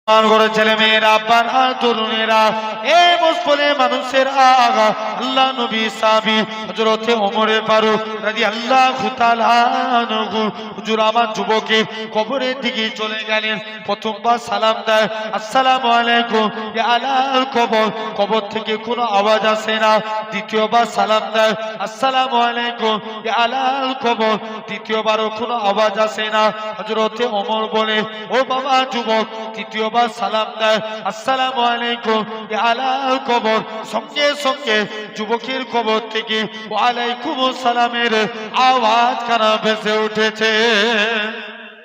করে ছেলে মেয়েরা আব্বারা তরুণেরা এ মুসলিম মানুষের আগা আল্লাহ নবী সাহাবী হযরত ওমর ফারুক রাদিয়াল্লাহু তাআলা আনহু হুজুর আমার যুবকে কবরের দিকে চলে গেলেন। প্রথমবার সালাম দেয় আসসালামু আলাইকুম ইয়া আলাল কবর, কবর থেকে কোনো আওয়াজ আসে না। দ্বিতীয়বার সালাম দেয় আসসালামু আলাইকুম ইয়া আলাল কবর, দ্বিতীয়বারও কোনো আওয়াজ আসে না। হযরত ওমর বলে ও বাবা যুবক, তৃতীয় সালাম দেয় আসসালামু আলাইকুম ইয়া আলাল কবর, সঙ্গে সঙ্গে যুবকের কবর থেকে ওয়া আলাইকুমুস সালামের আওয়াজ কানা ভেসে উঠেছে।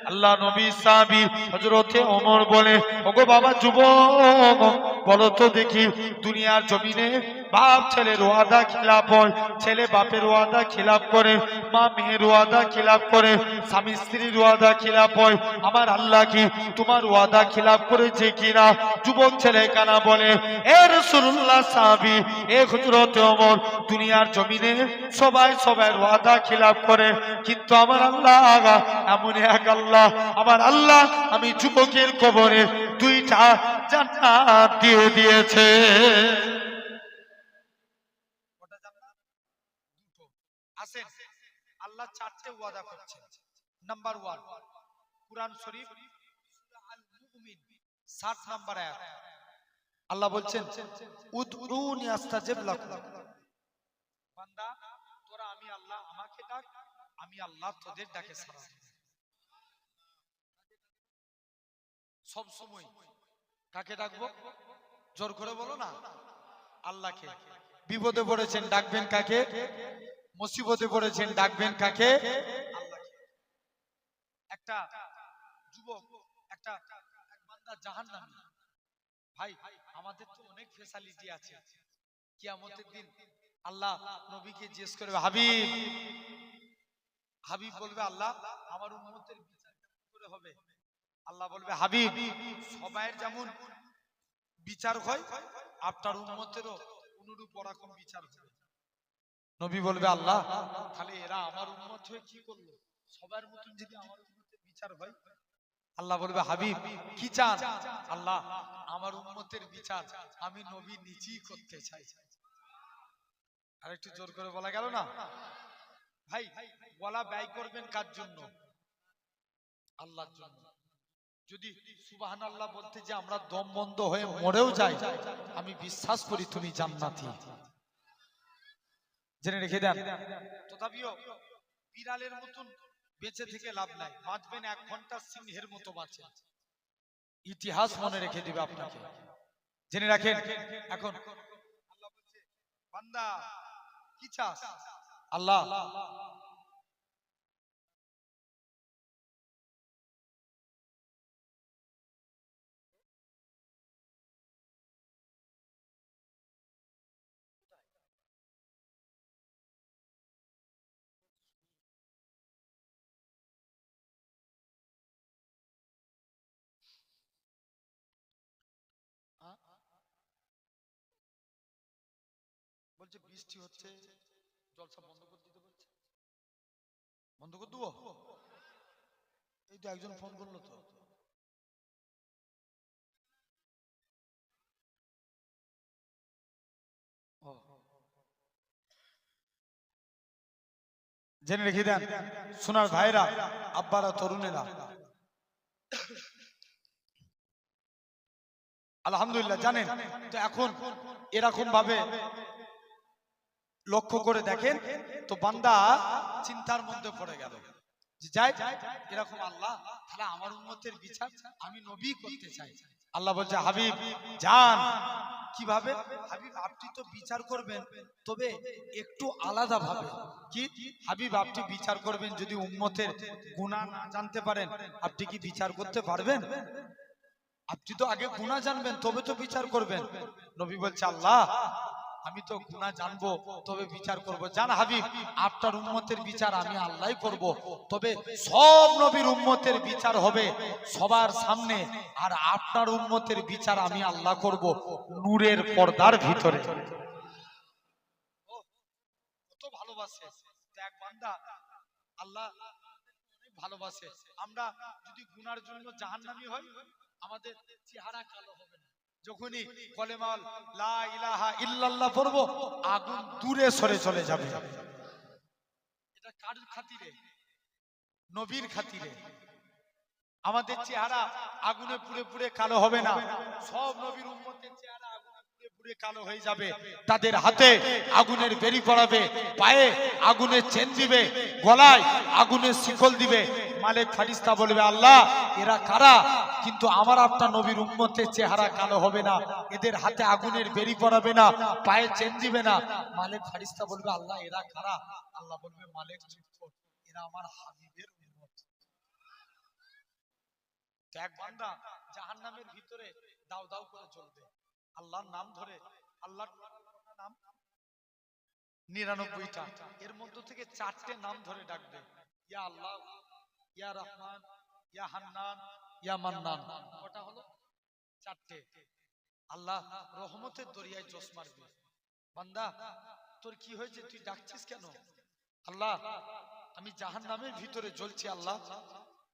আল্লাহ নবী সাহাবী হযরতে ওমর বলে ওগো বাবা যুবক, বলো তো দেখি দুনিয়ার জমিনে বাপ ছেলের ওয়াদা খিলাফ হয়, ছেলে বাপের ওয়াদা খিলাফ করে, মা মেয়ের ওয়াদা খিলাফ করে, স্বামী স্ত্রীর ওয়াদা খিলাফ হয়, আমার আল্লাহ কি তোমার ওয়াদা খিলাফ করেছে কিনা? যুবক ছেলে কানা বলে এ রাসূলুল্লাহ সাহাবী, এ হযরতে ওমর, দুনিয়ার জমিনে সবাই সবার ওয়াদা খিলাফ করে, কিন্তু আমার আল্লাহ এমন এক আল্লাহ, আমার আল্লাহ আমি যুবকের কবরে দুইটা জান্নাত দিয়ে দিয়েছে। আসেন, আল্লাহ চারটে ওয়াদা করছেন। নাম্বার 1 কুরআন শরীফ সূরা আল মুমিন 60 নম্বর আয়াত। আল্লাহ বলছেন উদউনি আস্তাজিব লাকুম, বান্দা তোরা আমি আল্লাহ আমাকে ডাক, আমি আল্লাহ তোদের ডাকে সাড়া দেব। সব সময় কাকে ডাকবো? জোর করে বলো না, আল্লাহকে। বিপদে পড়েছেন ডাকবেন কাকে? মুসিবতে পড়েছেন ডাকবেন কাকে? আল্লাহকে। একটা যুবক একটা এক বান্দা জাহান্নামী, ভাই আমাদের তো অনেক ফ্যাসিলিটি আছে, কিয়ামতের দিন আল্লাহ নবীকে জিজ্ঞেস করবে হাবিব, হাবিব বলবে আল্লাহ আমার উম্মতের বিচার কেমন করে হবে? আল্লাহ বলবে হাবিব সবাইয়ের যেমন বিচার হয় আপনার উম্মতেরও অনুরূপ ওরকম বিচার হবে। নবী বলবে আল্লাহ তাহলে এরা আমার উম্মত হয়ে কি করলো? সবার মতন যদি আমার উম্মতের বিচার হয়। আল্লাহ বলবে হাবিব কি চান? আল্লাহ আমার উম্মতের বিচার আমি নবী নিজেই করতে চাই। আর একটু জোর করে বলা গেল না? ভাই বলা ব্যয় করবেন কার জন্য? আল্লাহর জন্য। যদি সুবহানাল্লাহ বলতে যে আমরা দম বন্ধ হয়ে মরেও যাই, আমি বিশ্বাস করি তুমি জান্নাতি। জেনে রেখে দেন। তথাপিও বিড়ালের মতন বেঁচে থেকে লাভ নাই, বাঁচবেন 1 ঘন্টা সিংহের মতো বাঁচে, ইতিহাস মনে রেখে দিবে আপনাকে। জেনে রাখেন। এখন আল্লাহ বলছে বান্দা কি চাস? আল্লাহ বলছে বৃষ্টি হচ্ছে, জলসা বন্ধ করে দিতে বলছে। বন্ধ করে দেবো? এই তো একজন ফোন করলো তো। জেনে রেখে দেন সোনার ভাইরা, আব্বারা, তরুণেরা, আলহামদুলিল্লাহ জানেন তো এখন এরকম ভাবে লক্ষ্য করে দেখেন তো বান্দা চিন্তার মধ্যে পড়ে গেল যে যাই এরকম আল্লাহ তাহলে আমার উম্মতের বিচার আমি নবী করতে চাই। আল্লাহ বলছে হাবিব জান। কিভাবে? হাবিব আপনি তো বিচার করবেন, তবে একটু আলাদা ভাবে। কি হাবিব আপনি বিচার করবেন যদি উম্মতের গুনাহ না জানতে পারেন, আপনি কি বিচার করতে পারবেন? আপনি তো আগে গুনাহ জানবেন তবে তো বিচার করবেন। নবী বলছে আল্লাহ আমি তো গুনাহ জানবো তবে বিচার করব। জান হাবিব আপনার উম্মতের বিচার আমি আল্লাহই করব, তবে সব নবীর উম্মতের বিচার হবে সবার সামনে, আর আপনার উম্মতের বিচার আমি আল্লাহ করব নূরের পর্দার ভিতরে। কত ভালোবাসে এক বান্দা, আল্লাহ অনেক ভালোবাসে। আমরা যদি গুনার জন্য জাহান্নামী হই আমাদের চেহারা কালো হবে না। যখনই কলেমা লা ইলাহা ইল্লাল্লাহ পড়বো, আগুন দূরে সরে চলে যাবে। এটা কার খাতিরে? নবীর খাতিরে। আমাদের চেহারা আগুনে পুড়ে পুড়ে কালো হবে না। সব নবীর উম্মতের চেহারা আগুনে পুড়ে পুড়ে কালো হয়ে যাবে। তাদের হাতে আগুনের বেরি পড়াবে, পায়ে আগুনের চেন দিবে, গলায় আগুনের শিকল দিবে। মালিক ফেরেশতা বলবে, আল্লাহ এরা কারা? কিন্তু আমার আপনার নবীর উম্মতের চেহারা কালো হবে না, এদের হাতে আগুনের বেরি পড়াবে না, পায়ে চেন দিবে না। মালিক ফেরেশতা বলবে, আল্লাহ এরা কারা? আল্লাহ বলবে, মালিক এরা আমার হাবিবের উম্মত। এক বান্দা জাহান্নামের ভিতরে দাও দাও করে চলবে, আল্লাহর নাম ধরে। আল্লাহর নাম 99টা, এর মধ্যে থেকে 4টে নাম ধরে ডাকবে, ইয়া আল্লাহ, ইয়া রহমান, ইয়া হান্নান, ইয়া মান্নান। কটা হলো? 4টে। আল্লাহ রহমতের দরিয়ায় জোশ মারবে, বান্দা তোর কি হয়েছে, তুই ডাকছিস কেন? আল্লাহ আমি জাহান্নামের ভিতরে জ্বলছি, আল্লাহ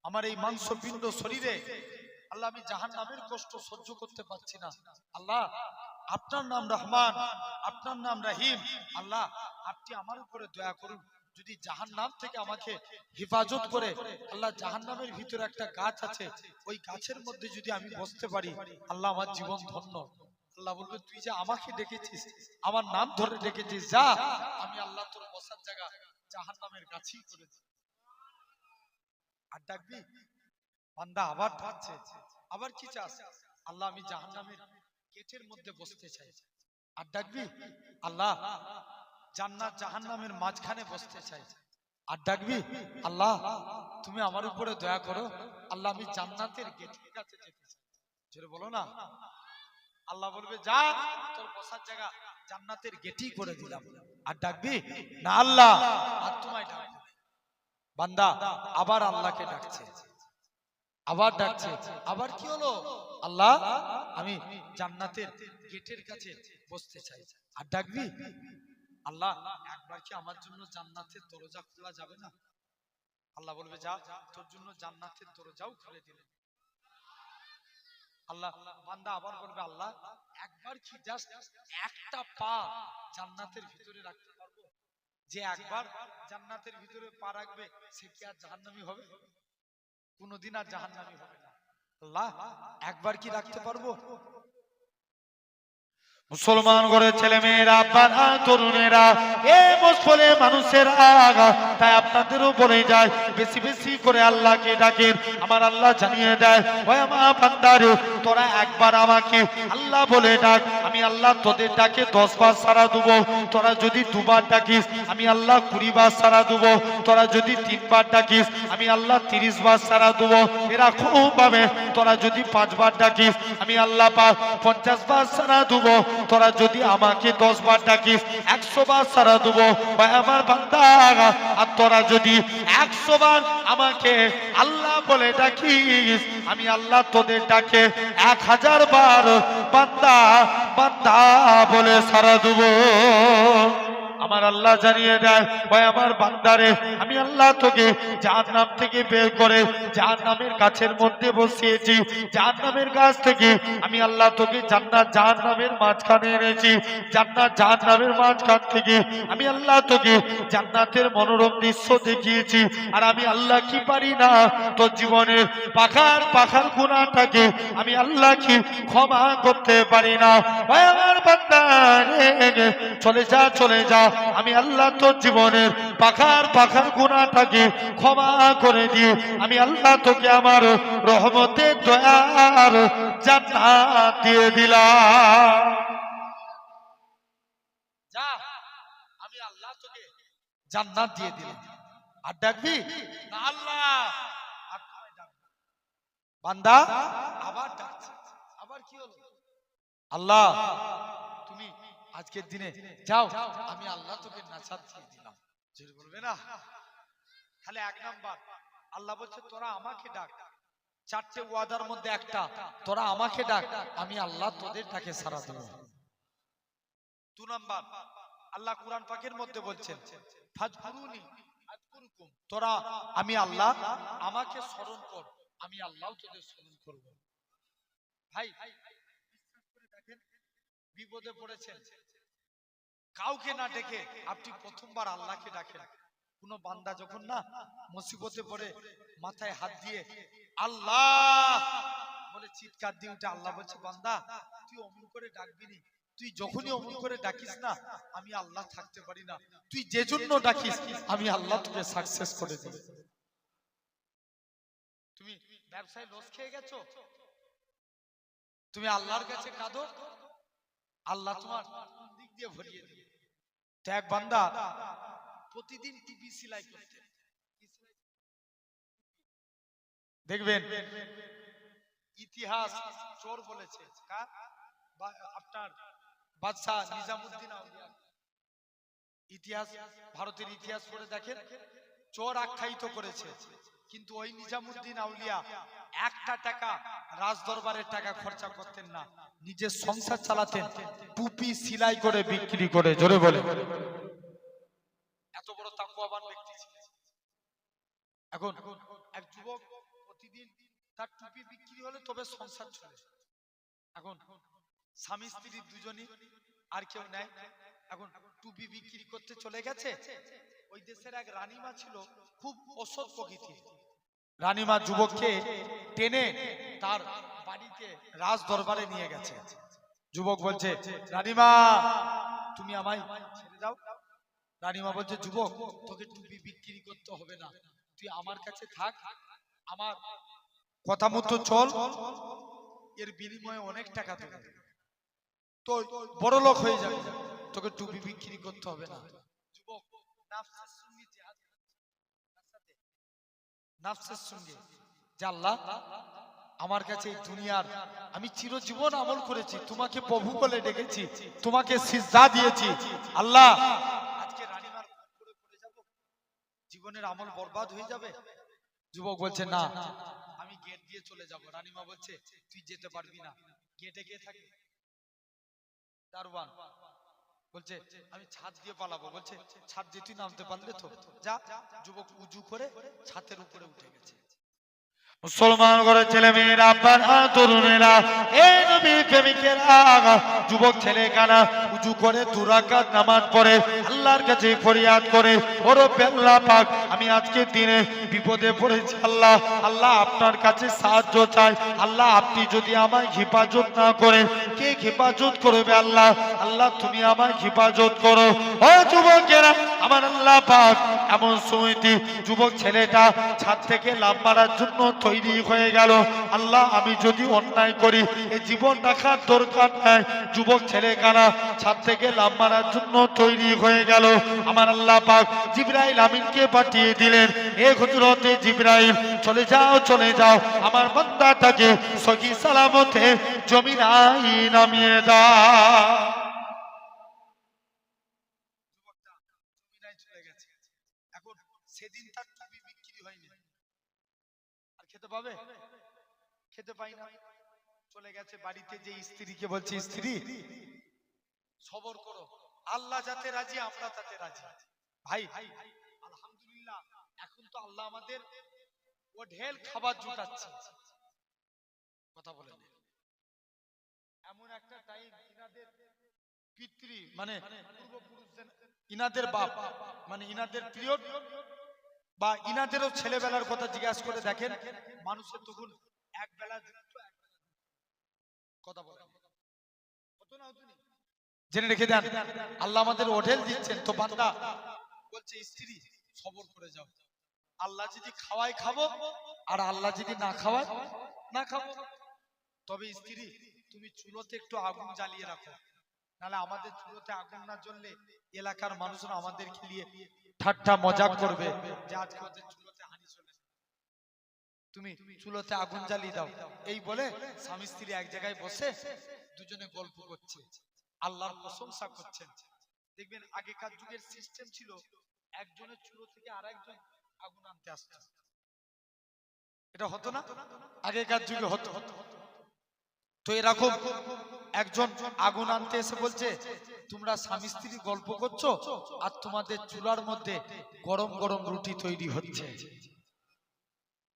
আমার এই মাংসপিণ্ড শরীরে, আল্লাহ আমি জাহান্নামের কষ্ট সহ্য করতে পারছি না। আল্লাহ আপনার নাম রহমান, আপনার নাম রহিম, আল্লাহ আপনি আমার উপরে দয়া করুন। যদি জাহান্নাম থেকে আমাকে হেফাজত করে, আল্লাহ জাহান্নামের ভিতরে একটা গাছ আছে, ওই গাছের মধ্যে যদি আমি বসতে পারি, আল্লাহ আমার জীবন ধন্য। আল্লাহ বলবে, তুই যে আমাকে ডেকেছিস, আমার নাম ধরে ডেকেছিস, যা আমি আল্লাহ তোর বসার জায়গা জাহান্নামের গাছেই করে দিই। আর ডাকবি, বান্দা আবার ডাকছে, আবার কি চাস? আল্লাহ আমি জাহান্নামের গেটের মধ্যে বসতে চাই। আর ডাকবি, আল্লাহ জান্নাত জাহান্নামের মাঝখানে বসতে চাই। আর ডাকবি, আল্লাহ তুমি আমার উপরে দয়া করো, আল্লাহ আমি জান্নাতের গেটের কাছে যেতে চাই। জোরে বলো না। আল্লাহ বলবে, যা তোর বসার জায়গা জান্নাতের গেটই করে দিলাম। আর ডাকবি না, আল্লাহ আর তোমায় ডাকবো। বান্দা আবার আল্লাহকে ডাকছে, আবার ডাকছে, আবার কি হলো? আল্লাহ আমি জান্নাতের গেটের কাছে বসতে চাই। আর ডাকবি, আল্লাহ একবার কি আমার জন্য জান্নাতের দরজা খোলা যাবে না? আল্লাহ বলবে, যা তোর জন্য জান্নাতের দরজাও খুলে দিলেন। আল্লাহ বান্দা আবার বলবে, আল্লাহ একবার কি জাস্ট একটা পা জান্নাতের ভিতরে রাখতে পারবো? যে একবার জান্নাতের ভিতরে পা রাখবে, সে কি আর জাহান্নামী হবে? কোনদিন আর জাহান্নামী হবে না। আল্লাহ একবার কি রাখতে পারবো? মুসলমান ঘরে ছেলে মেয়েরা, বাবা তরুণেরা, এ মুসফলে মানুষের আগা, তাই আপনাদেরও বলে যায়, বেশি বেশি করে আল্লাহকে ডাকেন। আমার আল্লাহ জানিয়ে দেয়, ওই আমার বান্দারে, তোরা একবার আমাকে আল্লাহ বলে ডাক, আমি আল্লাহ তোদের ডাকে 10 বার সাড়া দেবো। তোরা যদি 2 বার ডাকিস, আমি আল্লাহ 20 বার সাড়া দেবো। তোরা যদি 3 বার ডাকিস, আমি আল্লাহ 30 বার সাড়া দেবো। এরা খুব পাবে। তোরা যদি 5 বার ডাকিস, আমি আল্লাহ 50 বার সাড়া দেবো। তোরা যদি আমাকে 10 বার ডাকিস, 100 বার সাড়া দেবো। ভাই আমার বান্দা, আর তোরা যদি 100 বার আমাকে আল্লাহ বলে ডাকিস, আমি আল্লাহ তোদের ডাকে 1000 বার বান্দা বান্দা বলে সাড়া দেবো। আমার আল্লাহ জানিয়ে দেয়, ভাই আমার বান্দারে, আমি আল্লাহ তোকে জাহান্নাম থেকে বের করে জাহান্নামের গাছের মধ্যে বসিয়েছি। জাহান্নামের গাছ থেকে আমি আল্লাহ তোকে জান্নাত জাহান্নামের মাঝখানে এনেছি। জান্নাত জাহান্নামের মাঝখান থেকে আমি আল্লাহ তোকে জান্নাতের মনোরম দৃশ্য দেখিয়েছি। আর আমি আল্লাহ কি পারি না, তোর জীবনের পাখার পাখার গুনাহটাকে আমি আল্লাহ কি ক্ষমা করতে পারি না? ভাই আমার বান্দারে, চলে যা চলে যা, আমি আল্লাহ তোর জীবনের পাখার পাখার গুনাহটাকে ক্ষমা করে দিয়ে আমি আল্লাহ তোকে আমার রহমতের দয়ার জান্নাত দিয়ে দিলাম। যা আমি আল্লাহ তোকে জান্নাত দিয়ে দিলাম। আর ডাকবি না, আল্লাহ বান্দা আবার ডাকছে, আবার কি হলো? আল্লাহ তুমি আজকের দিনে যাও, আমি আল্লাহ তোকে নাজাত দিয়ে দিলাম। যে বলবে না, খালি 1 নাম্বার আল্লাহ বলছে, তোরা আমাকে ডাক। 4টে ওয়াদার মধ্যে একটা, তোরা আমাকে ডাক, আমি আল্লাহ তোদের ডাকে সাড়া দেব। 2 নাম্বার আল্লাহ কুরআন পাকের মধ্যে বলছেন, ফাজকুরুনি আযকুরুকুম, তোরা আমি আল্লাহ আমাকে স্মরণ কর, আমি আল্লাহ তোদের স্মরণ করব। ভাই বিশ্বাস করে দেখেন, বিপদে পড়েছেন, কাউকে না ডেকে আপনি প্রথমবার আল্লাহকে ডাকেন। কোন বান্দা যখন না মুসিবতে পড়ে মাথায় হাত দিয়ে আল্লাহ বলে চিৎকার দিয়ে উঠে, আল্লাহ বলছে বান্দা তুই অমন করে ডাকবি নি, তুই যখনই অমন করে ডাকিস না আমি আল্লাহ থাকতে পারি না, তুই যে জন্য ডাকিস আমি আল্লাহ তোকে সাকসেস করে দিই। তুমি ব্যবসায় লস খেয়ে গেছো, তুমি আল্লাহর কাছে কাঁদো, আল্লাহ তোমার দিক দিয়ে ভরিয়ে দিবে। তো এক বান্দা প্রতিদিন টুপি সেলাই করতে, দেখবেন ইতিহাস চোর বলেছে আপনার বাদশাহ নিজামুদ্দিন আউলিয়া, ইতিহাস ভারতের ইতিহাস পড়ে দেখেন, চোর আখ্যায়িত করেছে, কিন্তু ওই নিজামুদ্দিন আউলিয়া একটা টাকা রাজ দরবারের টাকা খরচা করতেন না, নিজের সংসার চালাতেন টুপি সেলাই করে বিক্রি করে। জোরে বলে, এত বড় তাকওয়াবান ব্যক্তি ছিলেন। এখন এক যুবক প্রতিদিন তার টুপি বিক্রি হলে তবে সংসার চলে। এখন স্বামী স্ত্রী দুজনই, আর কেউ নেয়, এখন টুপি বিক্রি করতে চলে গেছে। ওই দেশের এক রানীমা ছিল, খুব অসৎ প্রকৃতির। রানীমা যুবককে টেনে তার বাড়িতে রাজ দরবারে নিয়ে গেছে। যুবক বলছে, রানীমা তুমি আমায় ছেড়ে দাও। রানীমা বলছে, যুবক তোকে টুপি বিক্রি করতে হবে না, তুই আমার কাছে থাক, আমার কথা মতো চল, এর বিনিময়ে অনেক টাকা দেবে, তো বড় লোক হয়ে যাবে, তোকে টুপি বিক্রি করতে হবে না। যুবক নাফসের সঙ্গে জিহাদ, নাফসের সঙ্গে, যে আল্লাহ আমার কাছে এই দুনিয়ার আমি চিরজীবন আমল করেছি, তোমাকে প্রভু বলে ডেকেছি, তোমাকে সিজদা দিয়েছি, আল্লাহ আজকে রানীমার উপরে পড়ে যাব, জীবনের আমল বরবাদ হয়ে যাবে। যুবক বলছে, না আমি গেট দিয়ে চলে যাব। রানীমা বলছে, তুই যেতে পারবি না, গেটে কে থাকে? দারোয়ান। বলছে, আমি ছাদ দিয়ে পালাবো। বলছে, ছাদ দিয়ে তুই নামতে পারলে তো যা। যুবক উজু করে ছাদের উপরে উঠে গেছে। মুসলমান ঘরের ছেলে মেয়েরা, আব্বারা, তরুণেরা, এই নবী প্রেমিকেরা, যুবক ছেলে কানা উজু করে 2 রাকাত নামাজ পড়ে আল্লাহর কাছে ফরিয়াদ করে, ও রব্বে আল্লাহ পাক, আমি আজকের দিনে বিপদে পড়েছি, আল্লাহ আল্লাহ আপনার কাছে সাহায্য চাই, আল্লাহ আপনি যদি আমায় হেফাজত না করেন কে হেফাজত করবে? আল্লাহ আল্লাহ তুমি আমায় হেফাজত করো। ও যুবকেরা, আমার আল্লাহ পাক এমন সময়তে যুবক ছেলেটা ছাদ থেকে লাফ মারার জন্য তৈরি হয়ে গেল। আল্লাহ আমি যদি অন্যায় করি এই জীবন রাখার দরকার নাই। যুবক ছেলে কানা ছাদ থেকে লাফ মারার জন্য তৈরি হয়ে গেল। আমার আল্লাহ পাক জিবরাইল আমিনকে পাঠিয়ে দিলেন, এ হযরতে জিবরাইল চলে যাও চলে যাও, আমার বান্দাটাকে সহি সালামতে জমিনায় নামিয়ে দাও। এখন সেদিন তার টুপি বিক্রি হয়নি, আর খেতে পাবে? খেতে পাই না, চলে গেছে বাড়িতে। যে স্ত্রীকে বলছে, স্ত্রী সবর করো, আল্লাহ যাতে রাজি আমরা তাতে রাজি। ভাই আলহামদুলিল্লাহ, এখন তো আল্লাহ আমাদের ও ঢেল খাবার জুটাচ্ছে। কথা বলেন, এমন একটা টাইম ইনাদের পিতৃ মানে পূর্বপুরুষদের, ইনাদের বাপ মানে ইনাদের পিরিয়ড বা ইনাদেরও ছেলেবেলার কথা জিজ্ঞাসা করে দেখেন, মানুষের তখন এক বেলা কথা বলেন হতো না, হতো না। জেনে রেখে দেন, আল্লাহ আমাদের হোটেল দিচ্ছেন। তো বান্দা বলছে, স্ত্রী সবর করে যাও, আল্লাহ যদি খাওয়ায় খাবো, আর আল্লাহ যদি না খাওয়ায় না খাবো। তবে স্ত্রী তুমি চুলোতে একটু আগুন জ্বালিয়ে রাখো, নাহলে আমাদের চুলোতে আগুন না জ্বললে এলাকার মানুষরা আমাদেরকে নিয়ে ঠাট্টা মজাক করবে যে আজকে ওদের চুলোতে হানি চলে, তুমি চুলোতে আগুন জ্বালিয়ে দাও। এই বলে স্বামী স্ত্রী এক জায়গায় বসে দুজনে গল্প করছে, আল্লাহর প্রশংসা করছেন। দেখবেন আগেকার যুগের সিস্টেম ছিল, একজনের চুলো থেকে আরেকজন আগুন আনতে আসতো। এটা হতো না? আগেকার যুগে হতো। তো এরকম একজন আগুন আনতে এসে বলছে, তোমরা স্বামী স্ত্রী গল্প করছো আর তোমাদের চুলার মধ্যে গরম গরম রুটি তৈরি হচ্ছে।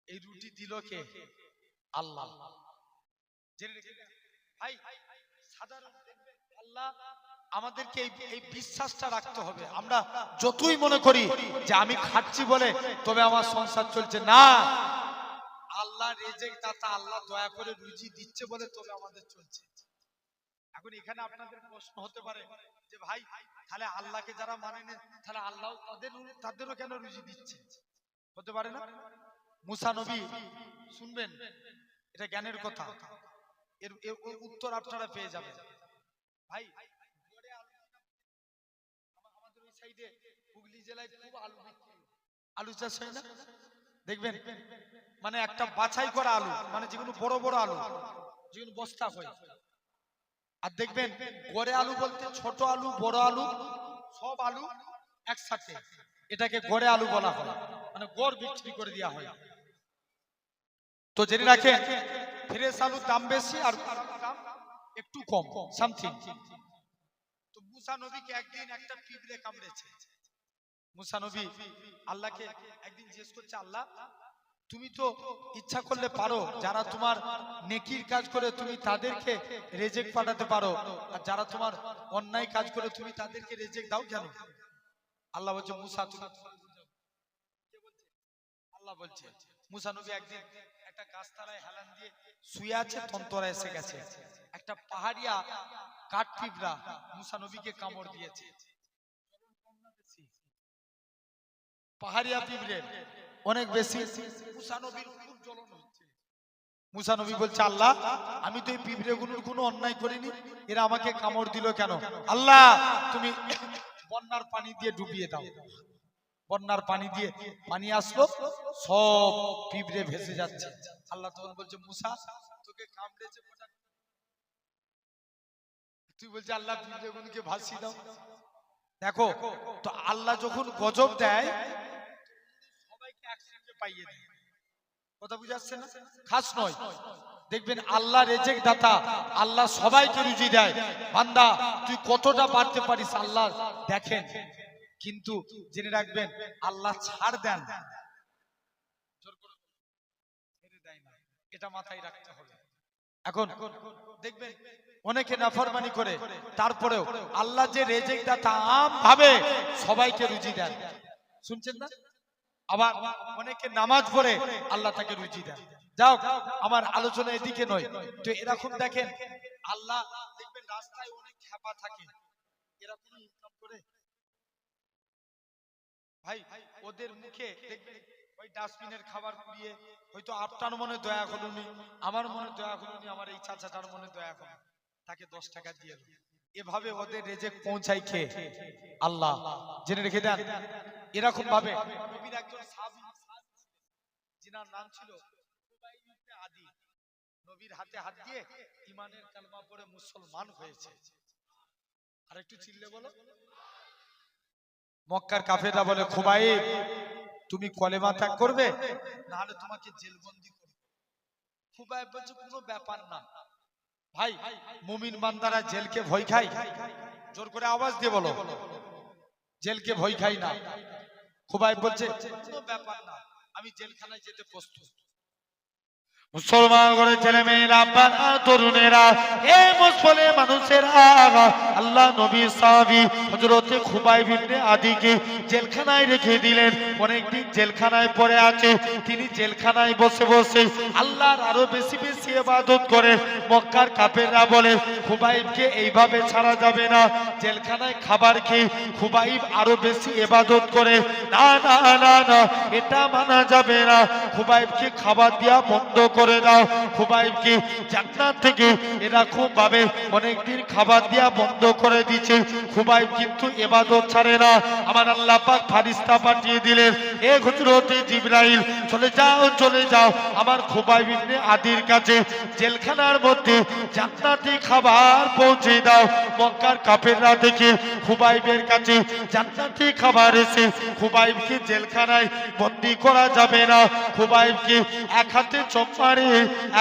এই রুটি দিল কে? আল্লাহ। জেনে রেখে ভাই সাধারণ দেখবেন আল্লাহ আমাদেরকে এই বিশ্বাসটা রাখতে হবে। আমরা যতই মনে করি যে আমি খাচ্ছি বলে তবে আমার সংসার চলছে, না, আল্লাহ রেজেক দাতা, আল্লাহ দয়া করে রুজি দিচ্ছে বলে তবে আমাদের চলছে। এখন এখানে আপনাদের প্রশ্ন হতে পারে যে ভাই তাহলে আল্লাহকে যারা মানে না তাহলে আল্লাহ তাদেরও কেন রুজি দিচ্ছে? হতে পারে না? মুসা নবী শুনবেন, এটা জ্ঞানের কথা, এর উত্তর আপনারা পেয়ে যাবেন। ভাই আমাদের ওই সাইডে হুগলি জেলায় খুব আলু চাষ হয় না? দেখবেন মানে একটা বাছাই করা আলু, মানে যেগুলো বড় বড় আলু, যেগুলো বস্তা হয়। আর দেখবেন গড়ে আলু বলতে ছোট আলু বড় আলু সব আলু একসাথে, এটাকে গড়ে আলু বলা হয়, মানে গড় বিক্রি করে দেওয়া হয়। তো জেনে রাখেন ফ্রেশ আলুর দাম বেশি আর দাম একটু কম সামথিং। তো মুসা নবীকে একদিন একটা পিঁপড়ে কামড়েছে। মুসা নবী আল্লাহকে একদিন জিজ্ঞেস করছে, আল্লাহ তুমি তো ইচ্ছা করলে পারো যারা তোমার নেকির কাজ করে তুমি তাদেরকে রেজেক পাঠাতে পারো, আর যারা তোমার অন্যায় কাজ করে তুমি তাদেরকে রেজেক দাও কেন? আল্লাহ বলছে মুসা তুমি, আল্লাহ বলছে মুসা নবী একদিন একটা গাছতলায় হেলান দিয়ে শুয়ে আছে, তন্তরা এসে গেছে, একটা পাহাড়িয়া কাঠ পিঁপড়া মুসা নবীকে কামড় দিয়েছে। পাহাড়িয়া পিঁপড়ে অনেক বেশি, মুসা নবীর খুব জ্বলন হচ্ছে। মুসা নবী বলছে, আল্লাহ আমি তো এই পিঁপড়েগুলোর কোনো অন্যায় করিনি, এরা আমাকে কামড় দিল কেন? আল্লাহ তুমি বন্যার পানি দিয়ে ডুবিয়ে দাও। বন্যার পানি দিয়ে পানি আসলো, সব পিঁপড়ে ভেসে যাচ্ছে। আল্লাহ তখন বলছে, মুসা তোকে কামড়েছে, তুই বলছে আল্লাহ পিঁপড়েগুলোকে ভাসিয়ে দাও। দেখো তো আল্লাহ যখন গজব দেয় সবাইকে একসঙ্গে পাইয়ে দেয়। কথা বুঝে আসছে না? খাস নয়। দেখবেন আল্লাহ রেজেক দাতা, আল্লাহ সবাইকে রুজি দেয়। বান্দা তুই কতটা বাড়তে পারিস আল্লাহ দেখেন, কিন্তু জেনে রাখবেন আল্লাহ ছাড় দেন, জোর করে ছেড়ে দেয় না, এটা মাথায় রাখতে হবে। এখন দেখবেন অনেকে নাফরমানি করে, তারপরেও আল্লাহ যে রেজেক দাতা আম ভাবে সবাইকে রুজি দেন, শুনছেন না? আবার অনেকে নামাজ পড়ে আল্লাহ তাকে রুজি দেন। যাও, আমার আলোচনা এদিকে নয়। তো এরকম দেখেন আল্লাহ দেখবেন রাস্তায় অনেক খেপা থাকে, এরকম ইনকাম করে ভাই ওদের মুখে দেখবেন ওই ডাস্টবিনের খাবার কুড়িয়ে, হয়তো আপনার মনে দয়া হলুনি, আমার মনে দয়া হলুনি, আমার এই চাচাটার মনে দয়া হল, তাকে 10 টাকা দিয়ে এভাবে ওদের রেজেক পৌঁছাই খেয়ে আল্লাহ জেনে রেখে দেন। এরকম ভাবে নবীর একজন সাহাবী যিনার নাম ছিল খুবাইব ইবনে আদি, নবীর হাতে হাত দিয়ে ঈমানের কালেমা পড়ে মুসলমান হয়েছে। আর একটু চিল্লে বলো। মক্কার কাফেররা বলে, খুবাইব তুমি কলেমা ত্যাগ করবে না হলে তোমাকে জেলবন্দি করবে। খুবাইব বলছে কোনো ব্যাপার না। ভাই মুমিন বান্দারা জেলকে ভয় খায়? জোর করে আওয়াজ দিয়ে বলো, জেলকে ভয় খাই না। খুবাইব বলছে কোনো ব্যাপার না, আমি জেলখানায় যেতে প্রস্তুত। মুসলমান করে ছেলে মেয়েরা, আব্বারা, তরুণেরা, এ মুসলিম মানুষেরা, আল্লাহ নবী সাহাবী হযরতে খুবাইব ইবনে আদিকে জেলখানায় রেখে দিলেন। অনেকদিন জেলখানায় পড়ে আছে। তিনি জেলখানায় বসে বসে আল্লাহর আরো বেশি বেশি ইবাদত করে। মক্কার কাফেররা বলে, খুবাইবকে এইভাবে ছাড়া যাবে না। জেলখানায় খাবার খেয়ে খুবাইব আরো বেশি ইবাদত করে। না না না না, এটা মানা যাবে না। খুবাইবকে খাবার দেওয়া বন্ধ করে দাও। খুবাইবকে জান্নাত থেকে এরকম ভাবে অনেকদিন খাবার দেওয়া বন্ধ করে দিয়েছে। খুবাইব কিন্তু ইবাদত ছাড়ে না। আমার আল্লাহ পাক ফেরেশতা পাঠিয়ে দিলেন, এ হযরতে জিবরাইল চলে যাও চলে যাও আমার খুবাইব ইবনে আদির কাছে, জেলখানার মধ্যে জান্নাতি খাবার পৌঁছে দাও। মক্কার কাফেররা দেখে খুবাইবের কাছে জান্নাতি খাবার এসে খুবাইবকে জেলখানায় বন্দী করা যাবে না। খুবাইবকে এক হাতে চোখ মারে,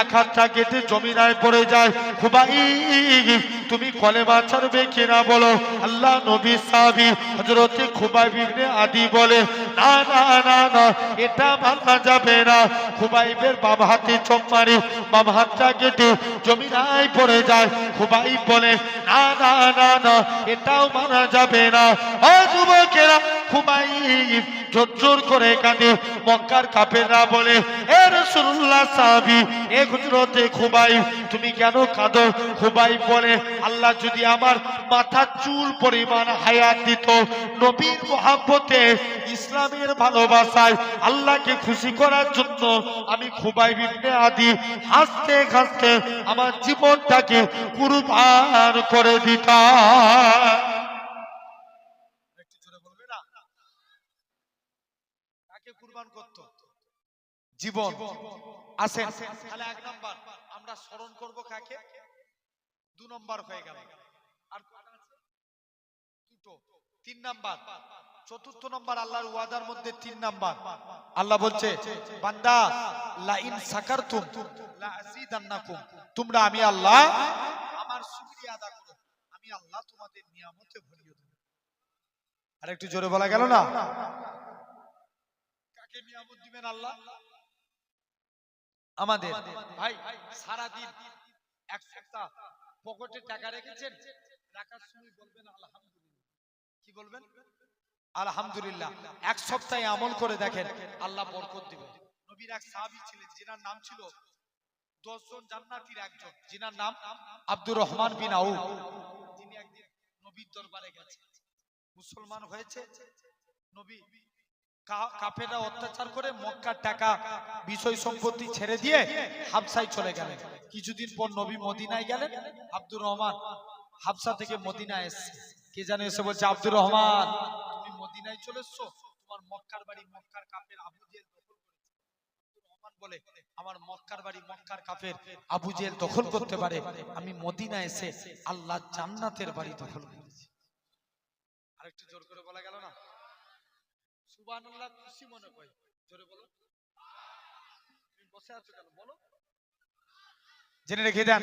এক হাতটা কেটে জমিনায় পড়ে যায়। খুবাইব তুমি কলেমা ছাড়বে কিনা বলো। আল্লাহ নবী সাহাবী হযরতে খুবাইব ইবনে আদি বলে, না না না না, এটা মানা যাবে না। খুবাইবের বাম হাতে চোখ মারে, বাম হাতটা কেটে জমিনায় পড়ে যায়। খুবাইব বলে, না না না না, এটাও মানা যাবে না। ও যুবকেরা, খুবাইব জোর করে কাঁদে। মক্কার কাফেররা বলে, এ রাসূলুল্লাহ সাহাবী, এ হযরতে খুবাইব, তুমি কেন কাঁদো? খুবাইব বলে, আল্লাহ যদি আমার মাথার চুল পরিমাণ হায়াত দিত, নবীর মহব্বতে, ইসলামের ভালোবাসায়, আল্লাহকে খুশি করার জন্য আমি খুবাইব ইবনে আদি হাসতে হাসতে আমার জীবনটাকে কুরবান করে দিতাম। একটু জোরে বলবে না? কাকে কুরবান করত? জীবন। আসেন, তাহলে এক নাম্বার আমরা স্মরণ করব কাকে? 2 নাম্বার হয়ে গেল। আর কয়টা আছে? দুটো। 3 নাম্বার, চতুর্থ নাম্বার আল্লাহর ওয়াদার মধ্যে 3 নাম্বার আল্লাহ বলছে, বান্দা লা ইন সাকারতুম লা আযীদান্নাকুম, তোমরা আমি আল্লাহ আমার শুকরিয়া আদা করো, আমি আল্লাহ তোমাদের নিয়ামতে ভরিয়ে দেব। আর একটু জোরে বলা গেল না? কাকে নিয়ামত দিবেন আল্লাহ? আমাদের। ভাই সারা দিন এক সপ্তাহ পকেটে টাকা রেখেছেন, রাখার সময় বলবেন আলহামদুলিল্লাহ। কি বলবেন? আলহামদুলিল্লাহ। এক সপ্তাহে আমল করে দেখেন, আল্লাহ বরকত দিবেন। নবীর এক সাহাবী ছিলেন, যিনার নাম ছিল 10 জন জান্নাতীর একজন, যিনার নাম আব্দুর রহমান বিন আউফ। তিনি একদিন নবীর দরবারে গেছেন, মুসলমান হয়েছে। নবী কাফেররা অত্যাচার করে মক্কার টাকা বিষয় সম্পত্তি ছেড়ে দিয়ে হাবশায় চলে গেলেন। কিছুদিন পর নবী মদিনায় গেলেন। আব্দুর রহমান হাবশা থেকে মদিনায় এসেছে। কে জানে এসে বলছে, আব্দুর রহমান তুমি মদিনায় চলে এসছো, তোমার মক্কার বাড়ি মক্কার কাফের আবু জেহেল দখল করেছে। আব্দুর রহমান বলে, আমার মক্কার বাড়ি মক্কার কাফের আবু জেহেল দখল করতে পারে, আমি মদিনায় এসে আল্লাহ জান্নাতের বাড়ি দখল করেছি। আরেকটু জোর করে বলা গেল না? সুবহানাল্লাহ। খুশি মনে হয়, জোরে বলো। তুমি বসে আছো কেন বলো? জেনে রেখে দেন,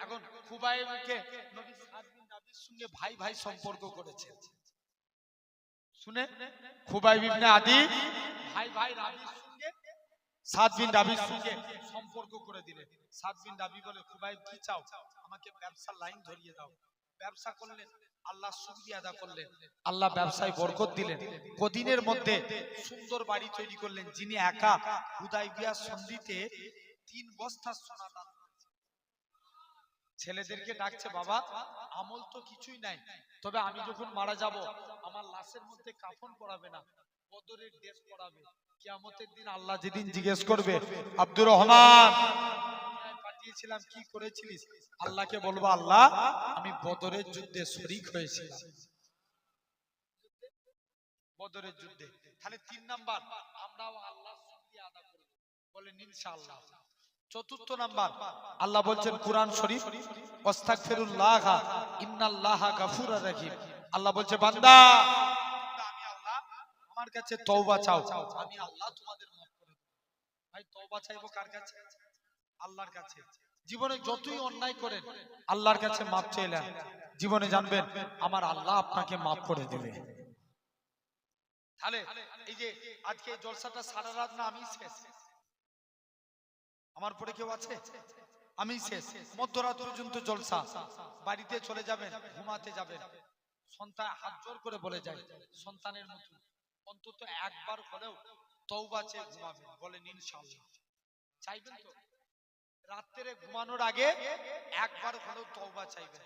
এখন খুবাইবকে নবী সাদ বিন রাবির সঙ্গে ভাই ভাই সম্পর্ক করেছে। শুনে, খুবাইব ইবনে আদি ভাই ভাই রাবির সঙ্গে সাদ বিন রাবির সঙ্গে সম্পর্ক করে দিলেন। সাদ বিন রাবি বলে, খুবাইব কি চাও? আমাকে ব্যবসার লাইন ধরিয়ে দাও। ব্যবসা করলেন, আল্লাহ শুকরিয়া আদা করলেন, আল্লাহ ব্যবসায় বরকত দিলেন। কদিনের মধ্যে সুন্দর বাড়ি তৈরি করলেন। যিনি একা হুদাইবিয়া সন্ধিতে 3 বস্তা সোনা দান করেছেন। ছেলেদেরকে ডাকছে, বাবা আমল তো কিছুই নাই, তবে আমি যখন মারা যাব আমার লাশের মধ্যে কাফন পরাবে না, বদরের ড্রেস পরাবে। কিয়ামতের দিন আল্লাহ যেদিন জিজ্ঞেস করবে, আব্দুর রহমান পাঠিয়েছিলাম কি করেছিলিস? আল্লাহকে বলবো, আল্লাহ আমি বদরের যুদ্ধে শরীক হয়েছিলাম। বদরের যুদ্ধে। তাহলে 3 নাম্বার আমরাও আল্লাহর শুকরিয়া আদা করব, বলেন ইনশাআল্লাহ। চতুর্থ নাম্বার আল্লাহ বলছেন কুরআন শরীফ, আস্তাগফিরুল্লাহ ইন্নাল্লাহা গাফুরুর রহিম। আল্লাহ বলছে, বান্দা আমি আল্লাহ আমার কাছে তওবা চাও, আমি আল্লাহ তোমাদের মাফ করে দেব। ভাই তওবা চাইবো কার কাছে? আল্লাহর কাছে। জীবনে যতই অন্যায় করেন আল্লাহর কাছে মাফ চাইলেন, জীবনে জানবেন আমার আল্লাহ আপনাকে মাফ করে দেবে। তাহলে এই যে আজকে জলসাটা সারা রাত না আমি শেষ, আমার পরে কেউ আছে? আমি শেষ। মধ্যরাত পর্যন্ত জলসা, বাড়িতে চলে যাবেন, ঘুমাতে যাবেন। সন্তান হাত জোর করে বলে যায়, সন্তানের মতো অন্তত একবার হলেও তওবা চেয়ে ঘুমাবেন, বলেন ইনশাআল্লাহ। চাইবেন তো? রাত্রে ঘুমানোর আগে একবার হলেও তওবা চাইবেন।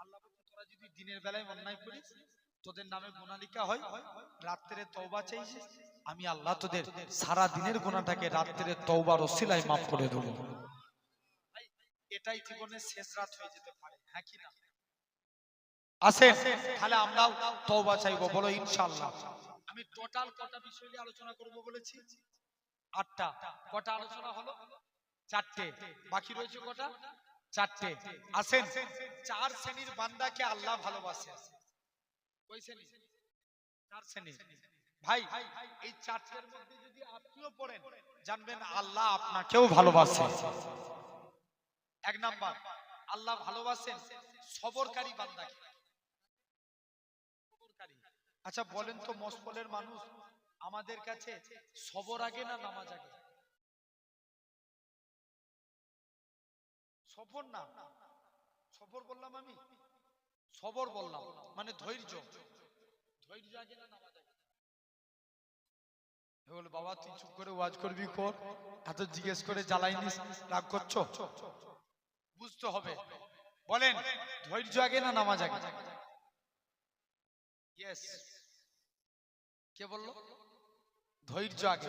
আল্লাহ বলে, তোরা যদি দিনের বেলায় অন্যায় করিস, তোদের নামে গুনাহ লিখা হয়, রাত্রে তওবা চাইছিস, আমি আল্লাহ তোদের সারা দিনের গুনাহটাকে রাত্রে তওবার ওসিলায় মাফ করে দেব। ভাই এটাই জীবনের শেষ রাত হয়ে যেতে পারে, হ্যাঁ কি না? আসেন তাহলে আমরাও তওবা চাইবো, বলো ইনশাআল্লাহ। আমি টোটাল কটা বিষয় নিয়ে আলোচনা করব বলেছি? 8টা। কটা আলোচনা হলো? 4টে। বাকি রয়েছে কটা? 4টে। আসেন, 4 শ্রেণীর বান্দাকে আল্লাহ ভালোবাসে। কই শ্রেণী? 4 শ্রেণী। ভাই এই 4টের মধ্যে যদি আপনিও পড়েন, জানবেন আল্লাহ আপনাকেও ভালোবাসে। 1 নাম্বার, আল্লাহ ভালোবাসেন সবরকারী বান্দাকে। আচ্ছা বলেন তো মসফলের মানুষ আমাদের কাছে সবর আগে না নামাজ আগে? সবর না, সবর বললাম আমি, সবর বললাম মানে ধৈর্য। ধৈর্য আগে না নামাজ আগে? বল বাবা তুই চুপ করে ওয়াজ করবি কর, এত জিজ্ঞেস করে জ্বালাইনিস, রাগ করছো? বুঝতে হবে। বলেন ধৈর্য আগে না নামাজ আগে? ইয়েস, কে বললো ধৈর্য আগে?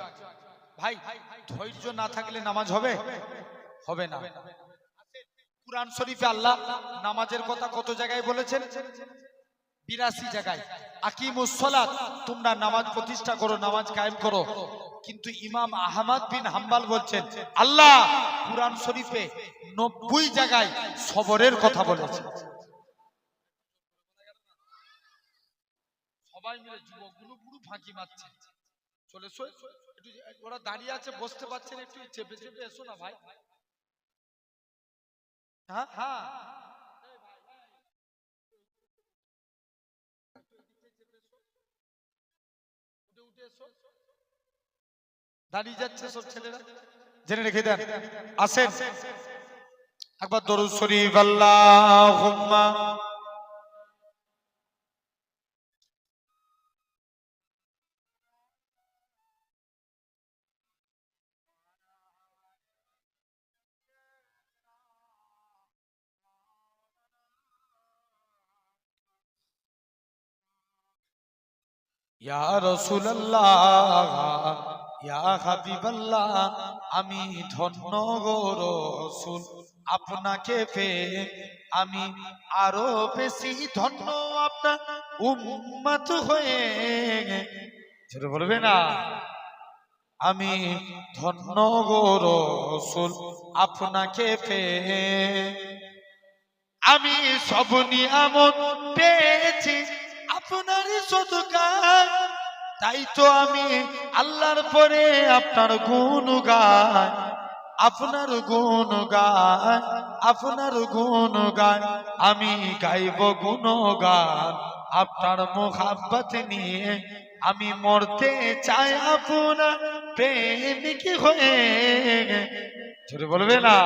ভাই ধৈর্য না থাকলে নামাজ হবে? হবে না। কুরআন শরীফে আল্লাহ নামাজের কথা কত জায়গায় বলেছেন? 82 জায়গায়। আকিমুস সালাত, তোমরা নামাজ প্রতিষ্ঠা করো, নামাজ কায়েম করো। কিন্তু ইমাম আহমদ বিন হাম্বল বলছেন আল্লাহ কুরআন শরীফে 90 জায়গায় সবরের কথা বলেছেন। সবাই মিলে যুবকগুলো পুরো ফাঁকি মারছে। চলে এসো, একটু ওরা দাঁড়িয়ে আছে বসতে পারছেন, একটু চেপে চেপে এসো না ভাই। হ্যাঁ হ্যাঁ, দাঁড়িয়ে যাচ্ছে সব ছেলেরা, জেনে রেখে দেন। আসেন একবার দরুদ শরীফ আল্লাহুম্মা ইয়া রাসূলুল্লাহ ইয়া হাবিবাল্লাহ, আমি ধন্য গো রাসূল আপনাকে পেয়ে, আমি আরো বেশি ধন্য আপনার উম্মত হয়ে। যেটা বলবে না, আমি ধন্য গো রাসূল আপনাকে পেয়ে, আমি সব নিয়ামত পেয়েছি আপনার সদকায়, তাই তো আমি আল্লাহর পরে আপনার গুণ গাই, আপনার গুণ গাই, আপনার গুণ গাই, আমি গাইব গুণগান আপনার মুহাব্বত নিয়ে, আমি মরতে চাই আপনার প্রেমিক হয়ে। ছোট বলবে না,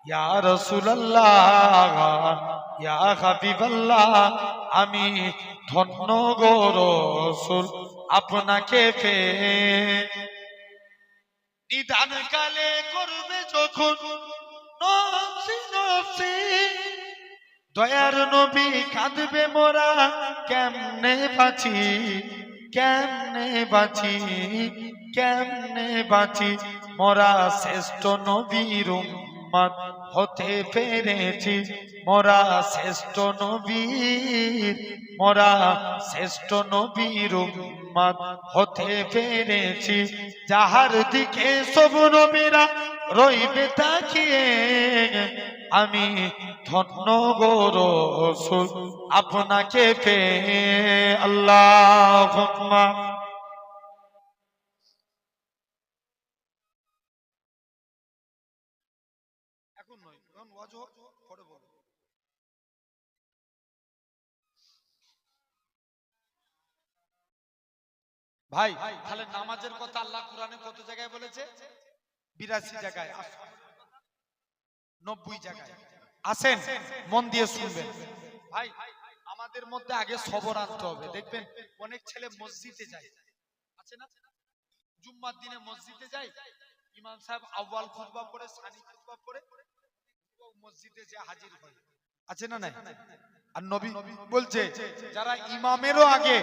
ইয়া রাসূলুল্লাহ ইয়া হাবিবাল্লাহ, আমি ধন্য গো রাসূল আপনাকে পেয়ে। নিদান কালে করবে যখন নফসি নফসি, দয়ার নবী কাঁদবে মোরা কেমনে বাঁচি, কেমনে বাঁচি, কেমনে বাঁচি, মোরা শ্রেষ্ঠ নবীর উম্মত হতে পেরেছি, মোরা শ্রেষ্ঠ নবীর, মোরা শ্রেষ্ঠ নবীর উম্মত হতে পেরেছি, যাহার দিকে সব নবীরা রইবে তাকিয়ে, আমি ধন্য গো রাসূল আপনাকে পেয়ে। আল্লাহুম্মা এখন নয়, এখন ওয়াজ হোক, পরে বলবো। ভাই তাহলে নামাজের কথা আল্লাহ কোরআনে কত জায়গায় বলেছে? 82 জায়গায়, 90 জায়গায়। আসেন মন দিয়ে শুনবেন ভাই, আমাদের মধ্যে আগে সবর আনতে হবে। দেখবেন অনেক ছেলে মসজিদে যায়, আছে না, জুম্মার দিনে মসজিদে যায়, ইমাম সাহেব আউয়াল খুতবা পড়ে, সানি খুতবা পড়ে, মসজিদে যে হাজির হয়, আছে না নাই? আর নবী বলছে যারা ইমামেরও আগে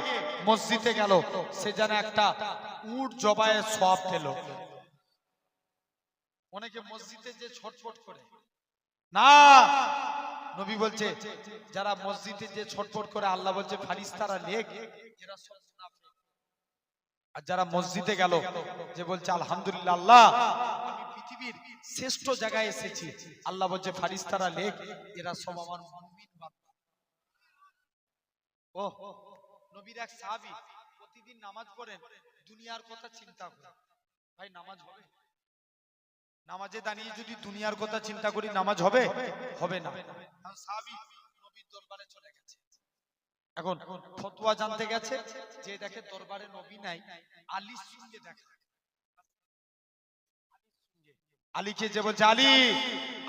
মসজিদে গেল সে যেন একটা উট জবায়ে সওয়াব পেল। অনেকে মসজিদে যে ছটফট করে না, নবী বলছে যারা মসজিদে যে ছটফট করে আল্লাহ বলছে ফেরেশতারা লেখ, এরা সব মুনাফিক। আর যারা মসজিদে গেল যে বলছে আলহামদুলিল্লাহ আল্লাহ আমি পৃথিবীর শ্রেষ্ঠ জায়গায় এসেছি, আল্লাহ বলছে ফেরেশতারা লেখ, এরা সব আমার মুমিন বান্দা। ও নবীর এক সাহাবী প্রতিদিন নামাজ পড়েন, দুনিয়ার কথা চিন্তা করেন, ভাই নামাজ হবে? নামাজে দাঁড়িয়ে যদি দুনিয়ার কথা চিন্তা করি নামাজ হবে? হবে না। কারণ সাহাবী নবীর দরবারে চলে গেছে, এখন ফতোয়া জানতে গেছে, যে দেখে দরবারে নবী নাই, আলীর সঙ্গে দেখা। আলীকে যে বলছে, আলী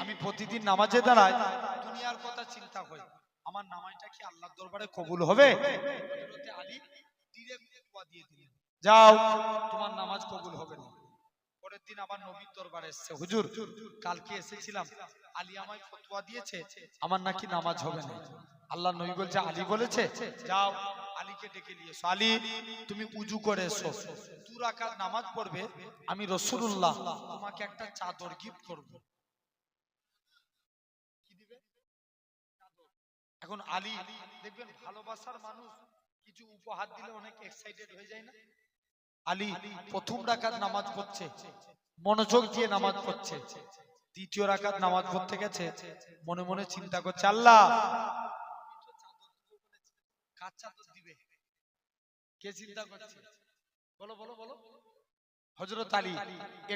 আমি প্রতিদিন নামাজে দাঁড়াই, দুনিয়ার কথা চিন্তা করি, আমার নামাজটা কি আল্লাহর দরবারে কবুল হবে? হযরতে আলী ডিরেক্ট ফতোয়া দিয়ে দিলেন, যাও তোমার নামাজ কবুল হবে না। পরের দিন আবার নবীর দরবারে এসেছে, হুজুর কালকে এসেছিলাম, আলী আমায় ফতোয়া দিয়েছে আমার নাকি নামাজ হবে না। আল্লাহ নবী বলছে, আলী বলেছে? যাও আলীকে ডেকে নিয়ে এসো। আলী তুমি উজু করে এসো, 2 রাকাত নামাজ পড়বে, আমি রাসূলুল্লাহ তোমাকে একটা চাদর গিফট করব। কি দিবে? চাদর। এখন আলী দেখবেন ভালোবাসার মানুষ, কিছু উপহার দিলে অনেক এক্সাইটেড হয়ে যায় না? আলী প্রথম রাকাত নামাজ পড়ছে, মনোযোগ দিয়ে নামাজ পড়ছে। দ্বিতীয় রাকাত নামাজ পড়তে গেছে, মনে মনে চিন্তা করছে, আল্লাহ কার চাদর দিবে? কে চিন্তা করছে? বলো বলো বলো। হযরত আলী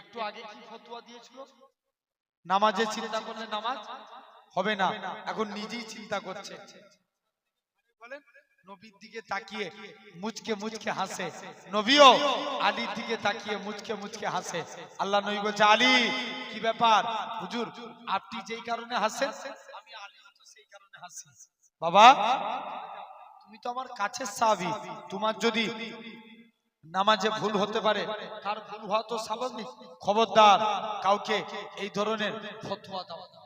একটু আগে কি ফতোয়া দিয়েছিল? নামাজে চিন্তা করলে নামাজ হবে না, এখন নিজেই চিন্তা করছে। বলেন, নবীর দিকে তাকিয়ে মুচকে মুচকে হাসে, নবীও আলীর দিকে তাকিয়ে মুচকে মুচকে হাসে। আল্লাহ নবী বলছে, আলী কি ব্যাপার? হুজুর আপনি যেই কারণে হাসেন, আমি আলীও তো সেই কারণে হাসি। বাবা তুমি তো আমার কাছের সাহাবী, তোমার যদি নামাজে ভুল হতে পারে, কার ভুল হওয়া তো স্বাভাবিক, খবরদার কাউকে এই ধরনের ফতোয়া দাও না।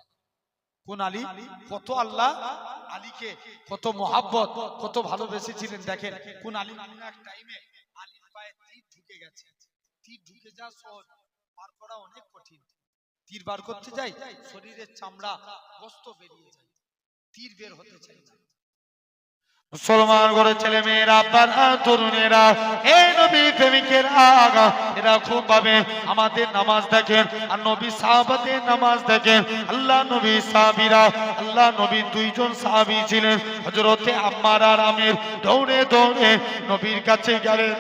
কোন আলী? কত আল্লাহ আলীকে কত মহাব্বত, কত ভালোবেসেছিলেন। দেখেন কোন আলী কোন এক টাইমে আলীর পায়ে তীর ঢুকে গেছে। তীর ঢুকে যাওয়া সহজ, বার করা অনেক কঠিন। তীর বার করতে যাই শরীরের চামড়া গোস্ত বেরিয়ে যায়, তীর বের হতে চায় না। মুসলমান করে ছেলে মেয়েরা, আব্বারা, তরুণেরা, এই নবী প্রেমিকের আগা, এরা খুব ভাবে আমাদের নামাজ দেখেন আর নবী সাহাবাদের নামাজ দেখেন। আল্লাহ নবী সাহাবীরা, আল্লাহ নবীর 2 জন সাহাবী ছিলেন, হযরতে আম্মার আর আমির। দৌড়ে দৌড়ে নবীর কাছে গেলেন,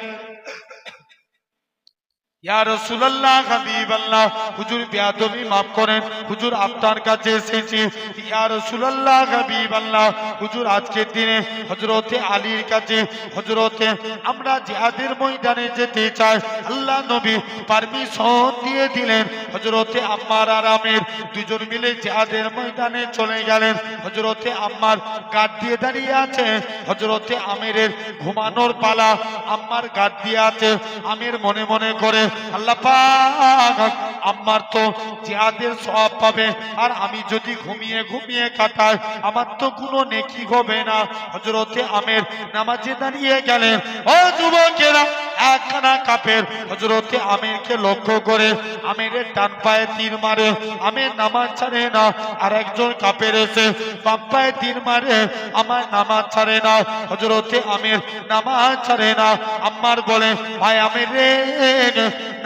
ইয়া রাসূলুল্লাহ, হাবিবাল্লাহ, হুজুর বেয়াদবি মাফ করেন, হুজুর আপনার কাছে এসেছি। ইয়া রাসূলুল্লাহ, হাবিবাল্লাহ, হুজুর আজকের দিনে হযরতে আলীর কাছে, হযরতে আমরা জিহাদের ময়দানে যেতে চাই। আল্লাহ নবী পারমিশন দিয়ে দিলেন। হযরতে আম্মার আর আমির 2 জন মিলে জিহাদের ময়দানে চলে গেলেন। হযরতে আম্মার গার্ড দিয়ে দাঁড়িয়ে আছে, হযরতে আমিরের ঘুমানোর পালা। আম্মার গার্ড দিয়ে আছে, আমির মনে মনে করে, আল্লাহ পাক আমার তো জিহাদের সওয়াব পাবে, আর আমি যদি ঘুমিয়ে ঘুমিয়ে কাটাই আমার তো কোনো নেকি হবে না। হযরতে আমির নামাজে দাঁড়িয়ে গেলেন। ও যুবকেরা, একখানা কাফের হযরতে আমিরকে লক্ষ্য করে আমিরের ডান পায়ে তীর মারে, আমির নামাজ ছাড়ে না। আর একজন কাফের এসে বাম পায়ে তীর মারে, আমার নামাজ ছাড়ে না। হযরতে আমির নামাজ ছাড়ে না। আম্মার বলে, ভাই আমির রে,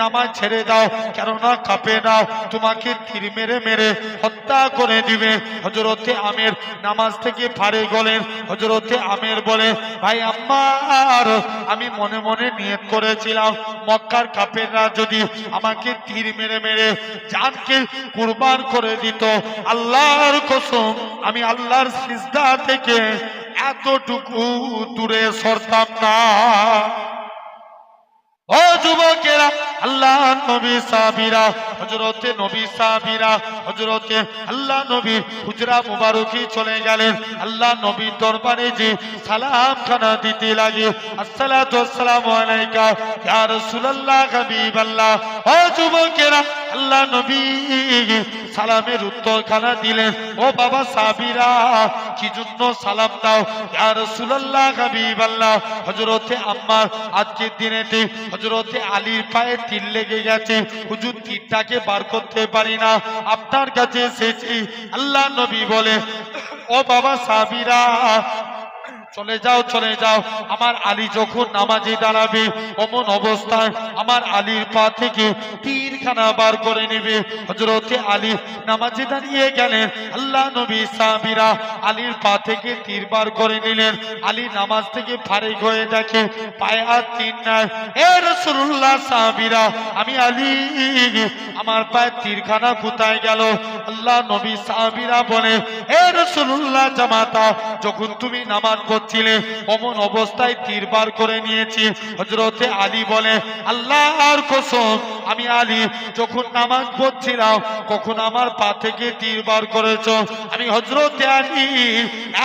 নামাজ ছেড়ে দাও, কেননা কাঁপে না, তোমাকে তীর মেরে মেরে হত্যা করে দিবে। হযরতে আমির নামাজ থেকে ফারিগ হলেন। হযরতে আমির বলে, ভাই আম্মার, আমি মনে মনে নিয়ত করেছিলাম মক্কার কাফেররা যদি আমাকে তীর মেরে মেরে জানকে কুরবান করে দিত, আল্লাহর কসম আমি আল্লাহর সিজদা থেকে এতটুকু দূরে সরতাম না। ও যুবকেরা, আল্লাহ নবী সাহাবীরা, হযরতে নবী সাহাবীরা হযরতে আল্লাহ নবীর হুজরা মুবারকি চলে গেলেন। আল্লাহ নবীর দরবারে যে সালাম খানা দিতে লাগে, আসসালাতু ওয়াসসালামু আলাইকা ইয়া রাসূলুল্লাহ, হাবিবাল্লাহ। ও যুবকেরা, আল্লাহ নবী সালামের উত্তর খানা দিলেন। ও বাবা সাহাবীরা, কি জন্য সালাম দাও? ইয়া রাসূলুল্লাহ, হাবিবাল্লাহ, হযরতে আম্মার আজকের দিনেতে হযরতে আলীর পায়ে তীর লেগে গেছে, হুজুর তীরটাকে বার করতে পারি না, আপনার কাছে এসেছি। আল্লাহ নবী বলে, ও বাবা সাহাবীরা, চলে যাও চলে যাও। আমার আলী যখন নামাজে দাঁড়াবে অমন অবস্থায় আমার আলীর পা থেকে তীরখানা বার করে নেবে। হযরতে আলী নামাজে দাঁড়িয়ে গেলেন, আল্লাহ নবী সাহাবীরা আলীর পা থেকে তীর বার করে নিলেন। আলী নামাজ থেকে ফারিগ হয়ে দেখে পায়ে আর তীর নাই। এ রাসূলুল্লাহ সাহাবীরা, আমি আলী, আমার পায়ে তীরখানা কোথায় গেল? আল্লাহ নবী সাহাবীরা বলে, এ রাসূলুল্লাহ জামাতা, যখন তুমি নামাজ পড়ছিলে অমন অবস্থায় তীর বার করে নিয়েছি। হযরতে আলী বলে, আল্লাহর কসম, আমি আলী যখন নামাজ পড়ছিলাম কখন আমার পা থেকে তীর বার করেছো? আমি হযরতে আলী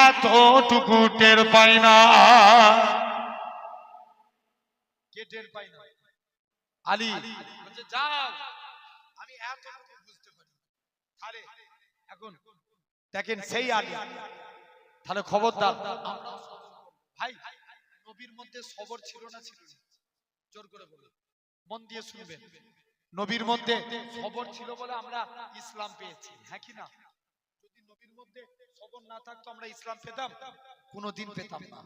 এতটুকু টের পাই না। কে টের পাই না? আলী বলছে, যাও, আমি এতটুকু বুঝতে পারি। তাহলে এখন দেখেন সেই আলী, তাহলে খবরদার ভাই, নবীর মধ্যে সবর ছিল না ছিল না? জোর করে বলুন, মন দিয়ে শুনবেন। নবীর মধ্যে সবর ছিল বলে আমরা ইসলাম পেয়েছি, হ্যাঁ কি না? যদি নবীর মধ্যে সবর না থাকতো আমরা ইসলাম পেতাম? কোনোদিন পেতাম না।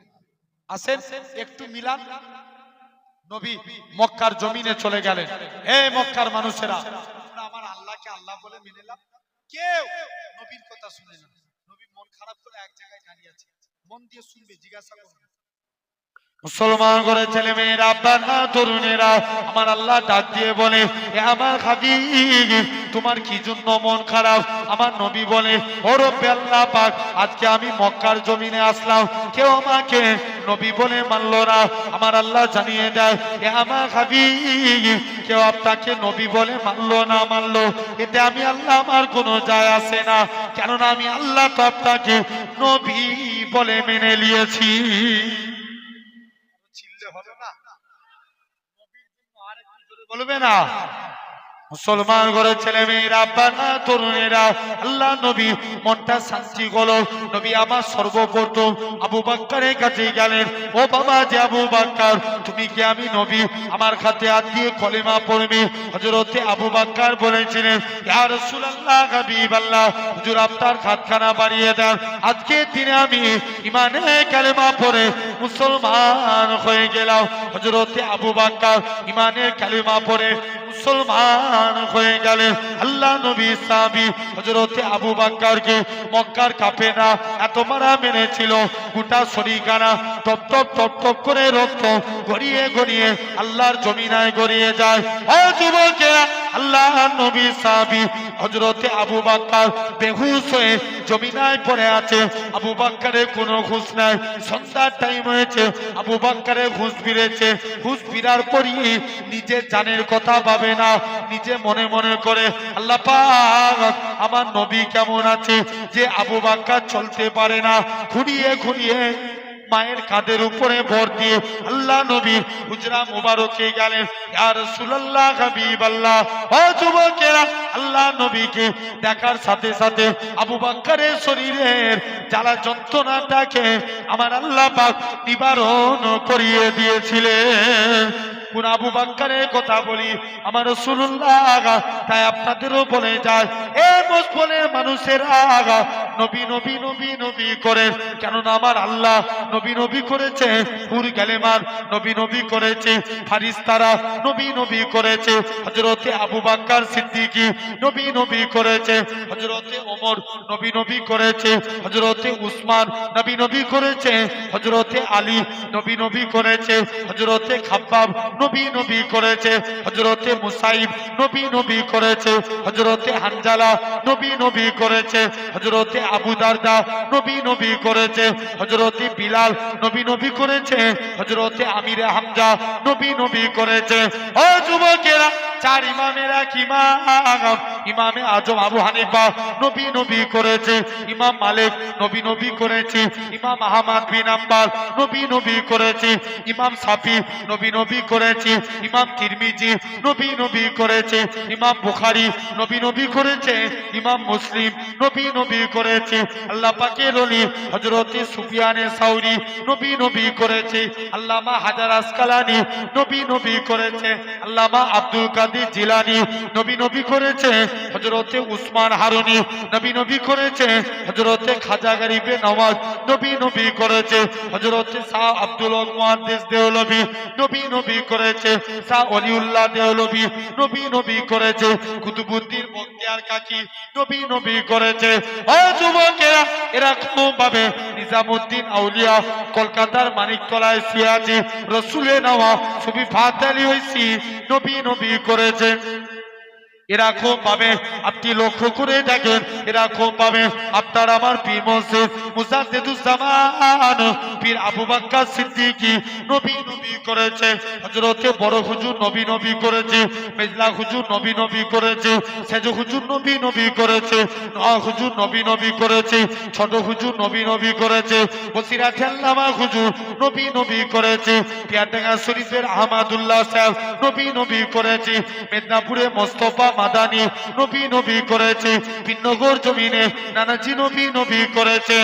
আসেন একটু মিলান। নবী মক্কার জমিনে চলে গেলেন। হে মক্কার মানুষেরা, আমরা আমার আল্লাহকে আল্লাহ বলে মেনে নিলাম, কেউ নবীর কথা শুনে না। নবী মন খারাপ করে এক জায়গায় দাঁড়িয়ে আছে, মন দিয়ে শুনবে, জিজ্ঞাসা করবে। মুসলমান করে ছেলে মেয়েরা, আব্বারা, তরুণেরা, আমার আল্লাহ ডাক দিয়ে বলে, এ আমার হাবিব, তোমার কি জন্য মন খারাপ? আমার নবী বলে, ও রব্বে আল্লাহ পাক, আজকে আমি মক্কার জমিনে আসলাম, কেউ আমাকে নবী বলে মানলো না। আমার আল্লাহ জানিয়ে দেয়, এ আমার হাবিব, কেউ আপনাকে নবী বলে মানলো না মানলো, এতে আমি আল্লাহ আমার কোনো যায় আসে না, কেননা আমি আল্লাহ তো আপনাকে নবী বলে মেনে নিয়েছি। হলো না? নবীর জন্য আরেকটু জোরে বলবে না? মুসলমান ঘরের ছেলে মেয়েরা, আব্বারা, তরুণেরা, আল্লাহ নবী মনটা শান্তি হলো। নবী আমার সর্বপ্রথম আবু বকরের কাছে গেলেন। ও বাবা, যে আবু বকর, তুমি কি আমি নবী আমার হাতে হাত দিয়ে কলেমা পড়বে? হযরতে আবু বকর বলেছিলেন, ইয়া রাসূলুল্লাহ, হাবিবাল্লাহ, হুজুর আপনার হাতখানা বাড়িয়ে দেন, আজকে দিনে আমি ঈমানে কালেমা পড়ে মুসলমান হয়ে গেলাম। হযরতে আবু বকর ঈমানের কালেমা পড়ে মুসলমান হয়ে গেলেন। আল্লাহ নবী সাহাবী হযরতে আবু বকরকে মক্কার কাফেররা এত মারা মেরেছিল, গোটা শরীরখানা টপ টপ টপ টপ করে রক্ত গড়িয়ে গড়িয়ে আল্লাহর জমিনায় গড়িয়ে যায়। ও যুবকেরা, আল্লাহ নবী সাহাবী হযরতে আবু বকর বেহুশ হয়ে জমিনায় পড়ে আছে। আবু বকরের কোনো হুঁশ নাই। সন্ধ্যার টাইম হয়েছে, আবু বকরের হুঁশ ফিরেছে। হুঁশ ফিরার পরই নিজের জানের কথা ভাবে না, নিজে মনে মনে করে, আল্লাহ পাক, আমার নবী কেমন আছে যে আবু বকর চলতে পারে না, ঘুরিয়ে ঘুরিয়ে মায়ের কাঁধের উপরে ভর দিয়ে আল্লাহ নবী হুজরা মুবারকে গেলেন। ইয়া রাসূলুল্লাহ, হাবিবাল্লাহ, ও যুবকেরা, আল্লাহ নবীকে দেখার সাথে সাথে আবু বকরের শরীরের জ্বালা যন্ত্রণাটাকে আমার আল্লাহ পাক নিবারণ করিয়ে দিয়েছিলেন। কোন আবু বকরের কথা বলি? আমার রাসূলুল্লাহ। তাই আপনাদেরও বলে যায়, এ মুসলিম মানুষের আগা নবী নবী নবী নবী করে, কেননা আমার আল্লাহ নবী নবী করেছে, হুর কালেমার নবী নবী করেছে, ফারিস্তারা নবী নবী করেছে, হযরতে আবু বকর সিদ্দিকী নবী নবী করেছে, হযরতে ওমর নবী নবী করেছে, হযরতে উসমান নবী নবী করেছে, হযরতে আলী নবী নবী করেছে, হযরতে খাব্বাব নবী নবী করেছে, হযরতে মুসাইব নবী নবী করেছে, হযরতে হানজালা নবী নবী করেছে, হযরতে আবু দারদা নবী নবী করেছে, হযরতে বিলাল নবী নবী করেছে, হযরতে আমিরে হামজা নবী নবী করেছে। ও যুবকেরা, চার ইমামের এক ইমাম, ইমামে আজম আবু হানিফা নবী নবী করেছে, ইমাম মালিক নবী নবী করেছে, ইমাম আহমদ বিন হাম্বল নবী নবী করেছে, ইমাম শাফি নবী নবী করেছে, ইমাম তিরমিজি নবী নবী করেছে, ইমাম বুখারী নবী নবী করেছে, ইমাম মুসলিম নবী নবী করেছে। আল্লাহ পাকের ওলি হযরতে সুফিয়ানে সাউরি নবী নবী করেছে, আল্লামা হাজার আসকালানি নবী নবী করেছে, আল্লামা আব্দুল কাদের কাদের জিলানী নবী নবী করেছে হযরতে উসমান হারুনি নবী নবী করেছে হযরতে খাজা গরিবে নওয়াজ নবী নবী করেছে হযরতে শাহ আব্দুল হক মুহাদ্দিস দেওলভী নবী নবী করেছে শাহ ওলিউল্লাহ দেওলভী নবী নবী করেছে কুতুবউদ্দিন বখতিয়ার কাকি নবী নবী করেছে। ও যুবকেরা এরকম ভাবে নিজামউদ্দিন আউলিয়া কলকাতার মানিকতলায় সিয়াজি রসুলে নেওয়া সুফি ফাতে আলী হইসি নবী নবী করেছে। এরকম ভাবে আপনি লক্ষ্য করে দেখেন এরকম ভাবে আপনার আমার পীর মসজিদ মুজাদ্দিদুজ্জামান পীর আবু বকর সিদ্দিকী নবী নবী করেছে হযরতে বড় হুজুর নবী নবী করেছে মেজলা হুজুর নবী নবী করেছে সেজ হুজুর নবী নবী করেছে নওয়াজ হুজুর নবী নবী করেছে ছোট হুজুর নবী নবী করেছে বসিরাত আল্লামা হুজুর নবী নবী করেছে পিয়ারডাঙ্গা শরীফের আহমদুল্লাহ সাহেব নবী নবী করেছে মেদিনীপুরে মোস্তফা মাদানী নবী নবী করেছে বিনগর জমিনে নানাজি নবী নবী করেছে।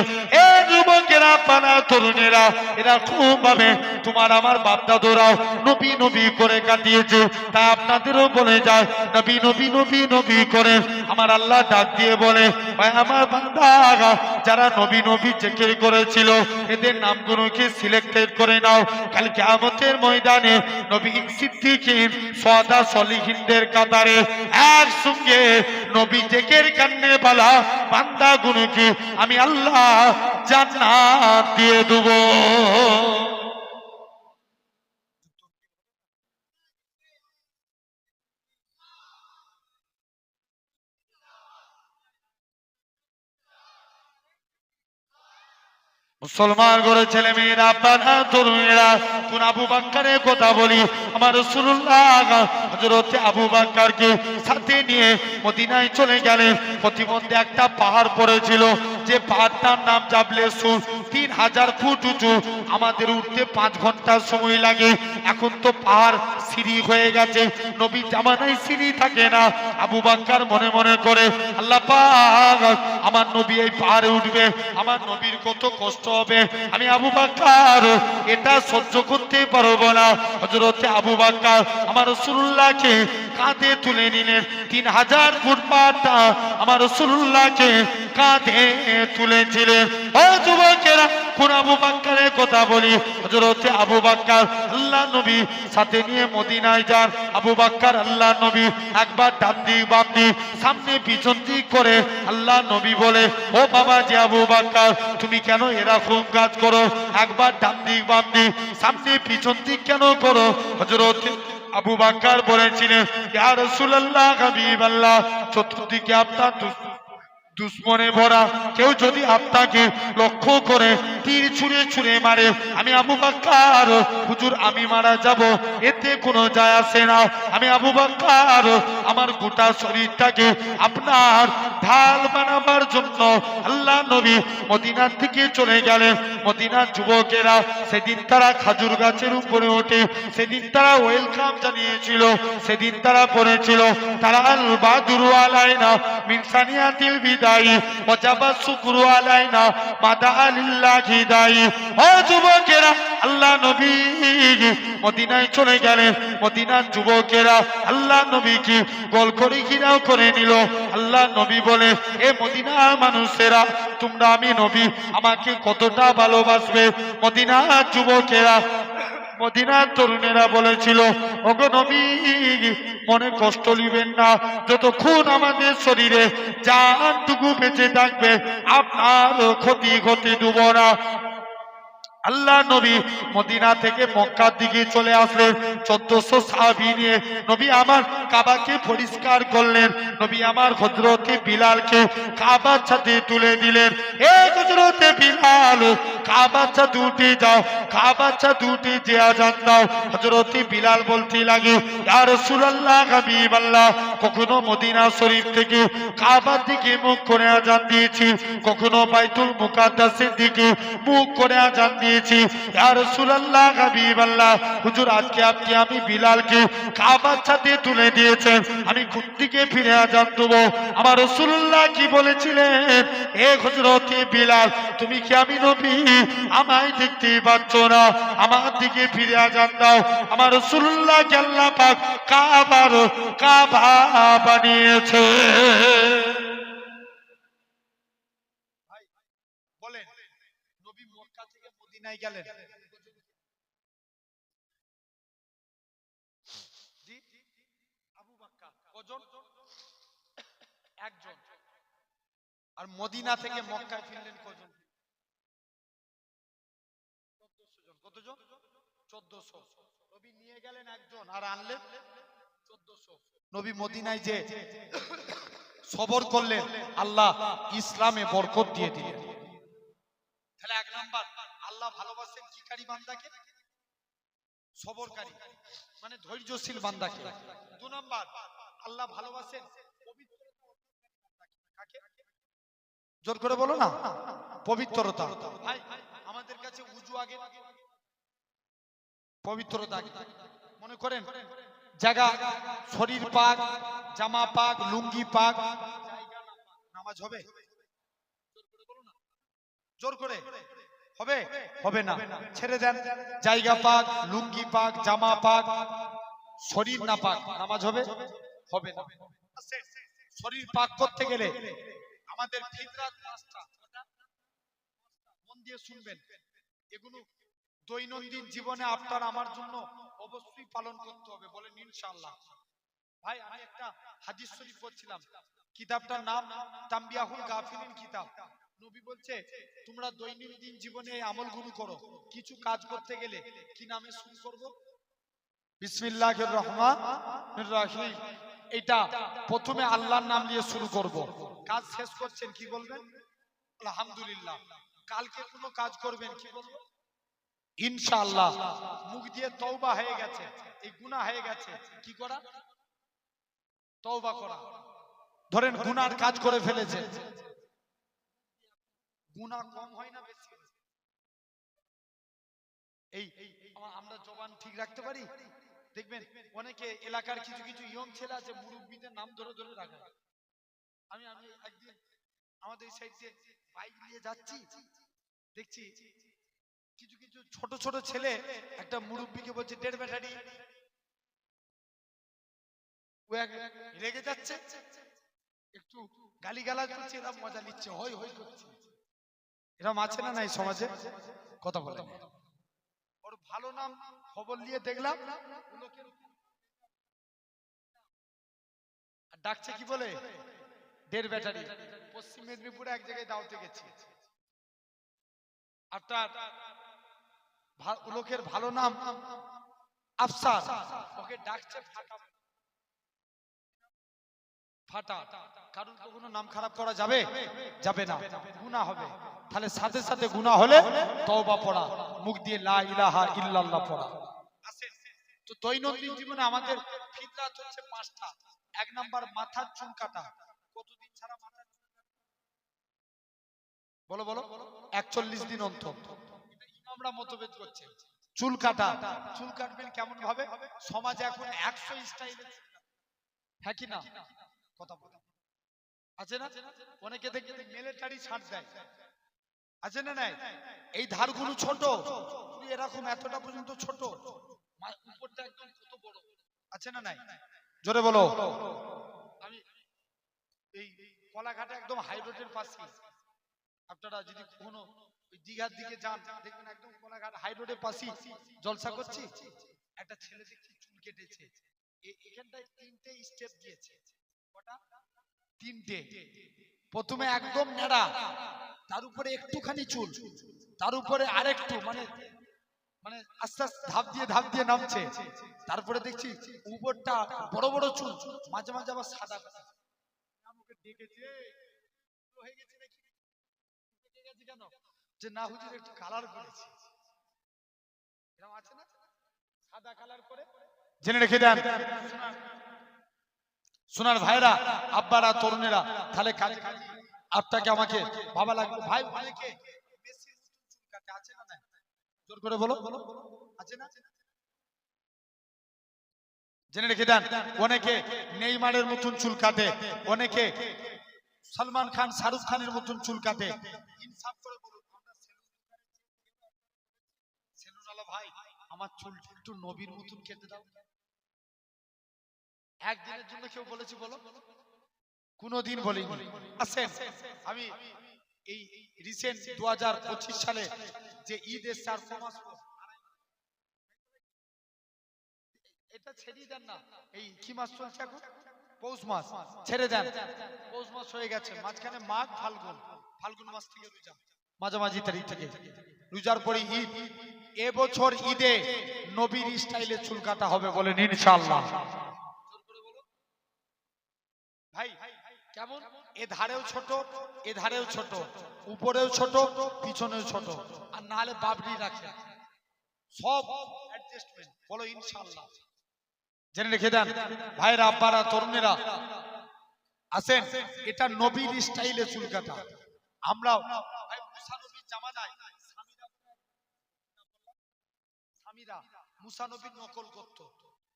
এই যুবকেরা পানা তরুণেরা এরা খুব ভাবে তোমার আমার বাপ দাদুরাও নবী নবী করে কাটিয়েছে তা আপনাদেরও বলে যায় নবী নবী নবী নবী করে আমার আল্লাহ ডাক দিয়ে বলে ভাই আমার বান্দা যারা নবী নবী জিকির করেছিল এদের নামগুলোকে সিলেক্টেড করে নাও কাল কিয়ামতের ময়দানে নবী সিদ্দিকিন সুহাদা সলিহিনদের কাতারে একসঙ্গে নবী জিকির করনে वाला বান্দা গুলোকে আমি আল্লাহ জান্নাত দিয়ে দেব। মুসলমান করে ছেলে মেয়েরা আপনারা তরুণেরা কোন আবু বকরের কথা বলি আমার রাসূলুল্লাহ হযরতে আবু বকরকে সাথে নিয়ে মদিনায় চলে গেলেন। প্রতিমধ্যে একটা পাহাড় পড়েছিল যে পাহাড়টার নাম জাবলে সুর 3000 ফুট উঁচু আমাদের উঠতে 5 ঘন্টা সময় লাগে। এখন তো পাহাড় সিঁড়ি হয়ে গেছে নবী জামানায় সিঁড়ি থাকে না। আবু বকর মনে মনে করে আল্লাহ পাক আমার নবী এই পাহাড়ে উঠবে আমার নবীর কত কষ্ট হবে আমি আবু বকর এটা সহ্য করতে পারবো না। হযরতে আবু বকর আমার রাসূলুল্লাহকে কাঁধে তুলে নিলেন 3000 ফুট পাহাড়টা আমার রাসূলুল্লাহকে কাঁধে তুলেছিলেন। ও যুবকেরা কোন আবু বকরের কথা বলি হযরতে আবু বকর আল্লাহ নবী সাথে নিয়ে মদিনায় যান। আবু বকর আল্লাহ নবী একবার ডান দিক বাম দিক সামনে পিছন দিক করে আল্লাহ নবী বলে ও বাবা যে আবু বকর তুমি কেন এরকম কাজ করো একবার ডান দিক বাম দিক সামনে পিছন দিক কেন করো। হযরতে আবু বকর বলেছিলেন ইয়া রাসূলুল্লাহ হাবিবাল্লাহ চতুর্দিকে আপনার দুশ্মনে ভরা কেউ যদি আপনাকে লক্ষ্য করে তীর ছুঁড়ে ছুঁড়ে মারে আমি আবু বকর হুজুর আমি মারা যাব এতে কোনো যায় আসে না। আমি আবু বকর আমার গোটা শরীরটাকে আপনার ঢাল বানাবার জন্য আল্লাহ নবী মদিনার থেকে চলে গেলেন। মদিনার যুবকেরা সেদিন তারা খাজুর গাছের উপরে ওঠে সেদিন তারা ওয়েলকাম জানিয়েছিল সেদিন তারা পড়েছিল তারা আল বাদরু আলাইনা মিন সানিয়াতিল বিদা ওয়াজাবা শুকরু আলাইনা মাদা লিল্লাহি দাই। ও যুবকেরা আল্লাহ নবী মদিনায় চলে গেলেন। মদিনার যুবকেরা আল্লাহ নবীকে গোল করে ঘিরাও করে নিল। আল্লাহ নবী বলে এ মদিনার মানুষেরা তোমরা আমি নবী আমাকে কতটা ভালোবাসবে। মদিনার যুবকেরা মদিনার তরুণেরা বলেছিল ওগো নবী মনে কষ্ট নিবেন না যতক্ষণ আমাদের শরীরে জানটুকু বেঁচে থাকবে আপনার ক্ষতি ক্ষতি দেব না। আল্লাহ নবী মদিনা থেকে মক্কার দিকে চলে আসলেন 1400 সাহাবী নিয়ে। নবী আমার কাবাকে পরিষ্কার করলেন। নবী আমার হযরতে বিলালকে কাবার ছাদে তুলে দিলেন। এই হযরতে বিলাল কাবার ছাদে উঠে যাও কাবার ছাদে উঠে যে আযান দাও। হযরতে বিলাল বলতে লাগে ইয়া রাসূলুল্লাহ হাবিবাল্লাহ কখনো মদিনা শরীফ থেকে কাবার দিকে মুখ করে আযান দিয়েছি কখনো বাইতুল মুকাদ্দাসের দিকে মুখ করে আযান দিয়েছি। ইয়া রাসূলুল্লাহ হাবিবাল্লাহ হুজুর আজকে আপনি আমি বিলালকে কাবার ছাদে তুলে দিয়েছেন আমি কোন দিকে ফিরে আযান দেব। আমার রাসূলুল্লাহ কি বলেছিলেন এ হযরতে বিলাল তুমি কি আমি নবী আমায় দেখতে পাচ্ছ না, আমার দিকে ফিরে আজান দাও। আমার রাসূলুল্লাহ কে আল্লাহ পাক কাবা বানিয়েছে। ভাই বলেন, নবী মক্কা থেকে মদিনায় গেলেন, জি আবু বাক্কার কজন? একজন। আর মদিনা থেকে মক্কায় ফিরলেন কজন? 1400 জন। কতজন? 1400। নবী নিয়ে গেলেন একজন আর আনলেন 1400। নবী মদিনায় যে সবর করলেন, আল্লাহ ইসলামে বরকত দিয়ে দিলেন। তাহলে এক নাম্বার, আল্লাহ ভালোবাসেন কিকারী বান্দাকে? সবরকারী, মানে ধৈর্যশীল বান্দাকে। দু নাম্বার, আল্লাহ ভালোবাসেন কাকে? জোর করে বলো না, পবিত্রতা। ভাই আমাদের কাছে উজু আগে, পবিত্রতা আগে। মনে করেন জায়গা, শরীর পাক, জামা পাক, লুঙ্গি পাক, নামাজ হবে? জোর করে হবে? হবে না, ছেড়ে দেন। জায়গা পাক, লুঙ্গি পাক, জামা পাক, শরীর না পাক, নামাজ হবে? হবে না। শরীর পাক করতে গেলে আমাদের ফিতরাত পাঁচটা, মন দিয়ে শুনবেন, এগুলো দৈনন্দিন জীবনে আপনার আমার জন্য অবশ্যই পালন করতে হবে, বলেন ইনশাআল্লাহ। ভাই আমি একটা হাদিস শরীফ পড়ছিলাম, কিতাবটার নাম তামবিয়াহুল গাফিলিন কিতাব। নবী বলছে তোমরা দৈনন্দিন জীবনে এই আমলগুলো করো। কিছু কাজ করতে গেলে কি নামে শুরু করব? বিসমিল্লাহির রহমানির রহিম। এটা প্রথমে আল্লাহর নাম নিয়ে শুরু করব। কাজ শেষ করছেন কি বলবেন? আলহামদুলিল্লাহ। কালকে কোনো কাজ করবেন কি বলবেন? ইনশাআল্লাহ। মুখ দিয়ে তওবা হয়ে গেছে, এই গুনাহ হয়ে গেছে, কি করা? তওবা করা। ধরেন গুনার কাজ করে ফেলেছে, গুনাহ কম হয় না বেশি? এই আমরা জবান ঠিক রাখতে পারি? দেখবেন অনেকে এলাকার কিছু কিছু ইয়ং ছেলে আছে, মুরব্বীদের নাম ধরে ধরে রাখে। আমি একদিন আমাদের এই সাইড দিয়ে বাইক নিয়ে যাচ্ছি, দেখছি কিছু কিছু ছোট ছোট ছেলে একটা মুরব্বীকে বলছে ডেড় ব্যাটারি। ও রেগে যাচ্ছে, একটু গালিগালাজ করছে, এরা মজা নিচ্ছে, হই হই করছে। এরকম আছে না নাই সমাজে? কথা বলে ওর ভালো নাম খবর নিয়ে দেখলাম ডাকছে কি বলে? ডেড় ব্যাটারি। পশ্চিম মেদিনীপুরে এক জায়গায় দাওয়াতে গেছি, আপনার লোকের ভালো নাম আফসার, ওকে ডাকছে ফাটা ফাটা। কারণ কখনো নাম খারাপ করা যাবে? যাবে না, গুনাহ হবে। তাহলে সাথে সাথে গুনাহ হলে তওবা পড়া, মুখ দিয়ে লা ইলাহা ইল্লাল্লাহ পড়া। তো দৈনন্দিন জীবনে আমাদের ফিতরাত হচ্ছে পাঁচটা। এক নাম্বার মাথার চুল কাটা। কতদিন ছাড়া মাথার চুল কাটা? বলো বলো। 41 দিন অন্তর। ইমামরা মতভেদ করছে চুল কাটা। চুল কাটবেন কেমন ভাবে? সমাজে এখন 100 স্টাইলে, হ্যাঁ কি না? কথা বলো, আছে না? অনেকে দেখবে মিলিটারি শার্ট দেয়, আছে না নাই? এই ধারগুলো ছোট, এরকম এতটা পর্যন্ত ছোট, উপরটা একদম কত বড়, আছে না নাই? জোরে বলো। আমি এই কলাঘাটে একদম হাই রোডের পাশে, আপনারা যদি কোনো দীঘার দিকে যান দেখবেন একদম কলাঘাট হাই রোডের পাশে জলসা করছি, একটা ছেলে দেখছি চুল কেটেছে। এখানটায় 3টে স্টেপ দিয়েছে। কটা? 3টে। প্রথমে একদম নেড়া, তার উপরে একটুখানি চুল, তার উপরে আরেকটু, মানে মানে আস্তে আস্তে ধাপ দিয়ে নামছে। তারপরে দেখছি উপরটা বড় বড় চুল, মাঝে মাঝে আবার সাদা। আমাকে ডেকেছে, হয়ে গেছে নাকি? ডেকে গেছে কেন? যে না হুজুর একটু কালার করেছি। এরকম আছে না? সাদা কালার করে। জেনে রেখে দেন সোনার ভাইরা, আব্বারা, তরুণেরা, তাহলে আপনাকে আমাকে ভাবা লাগবে। ভাই অনেকে মেসির চুল কাটে, আছে না? জোর করে বলো, আছে না? জেনে রেখে দেন অনেকে নেইমারের মতন চুল কাটে, অনেকে সলমান খান, শাহরুখ খানের মতন চুল কাটে। ইনসাফ করে বলুন, আমরা সেলুনওয়ালা ভাই আমার চুলটা একটু নবীর মতন কেটে দাও। একদিনের জন্য কেউ বলেছি বলো? কোনোদিন বলিনি। আসেন, আমি এই রিসেন্ট 2025 সালে যে ঈদ এসছে আর কমাস এটা ছেড়ে দেন না। এই কি মাস চলছে এখন? পৌষ মাস। ছেড়ে দেন, পৌষ মাস হয়ে গেছে, মাঝখানে মাঘ ফাল্গুন, ফাল্গুন মাস থেকে রোজা, মাঝামাঝি তারিখ থেকে রোজার পরে ঈদ। এবছর ঈদে নবীর স্টাইলে চুল কাটা হবে বলেন ইনশাআল্লাহ। ভাই কেমন? এ ধারেও ছোট, এ ধারেও ছোট, উপরেও ছোট, পিছনেও ছোট, আর নাহলে বাবরি রাখে, সব অ্যাডজাস্টমেন্ট বলো ইনশাআল্লাহ। জেনে রেখে দেন ভাইরা, আব্বারা, তরুণেরা, আসেন, এটা নবীর স্টাইলে চুল কাটা। আমরাও ভাই মুসা নবীর জামানায় স্বামীরা মুসা নবীর নকল করত।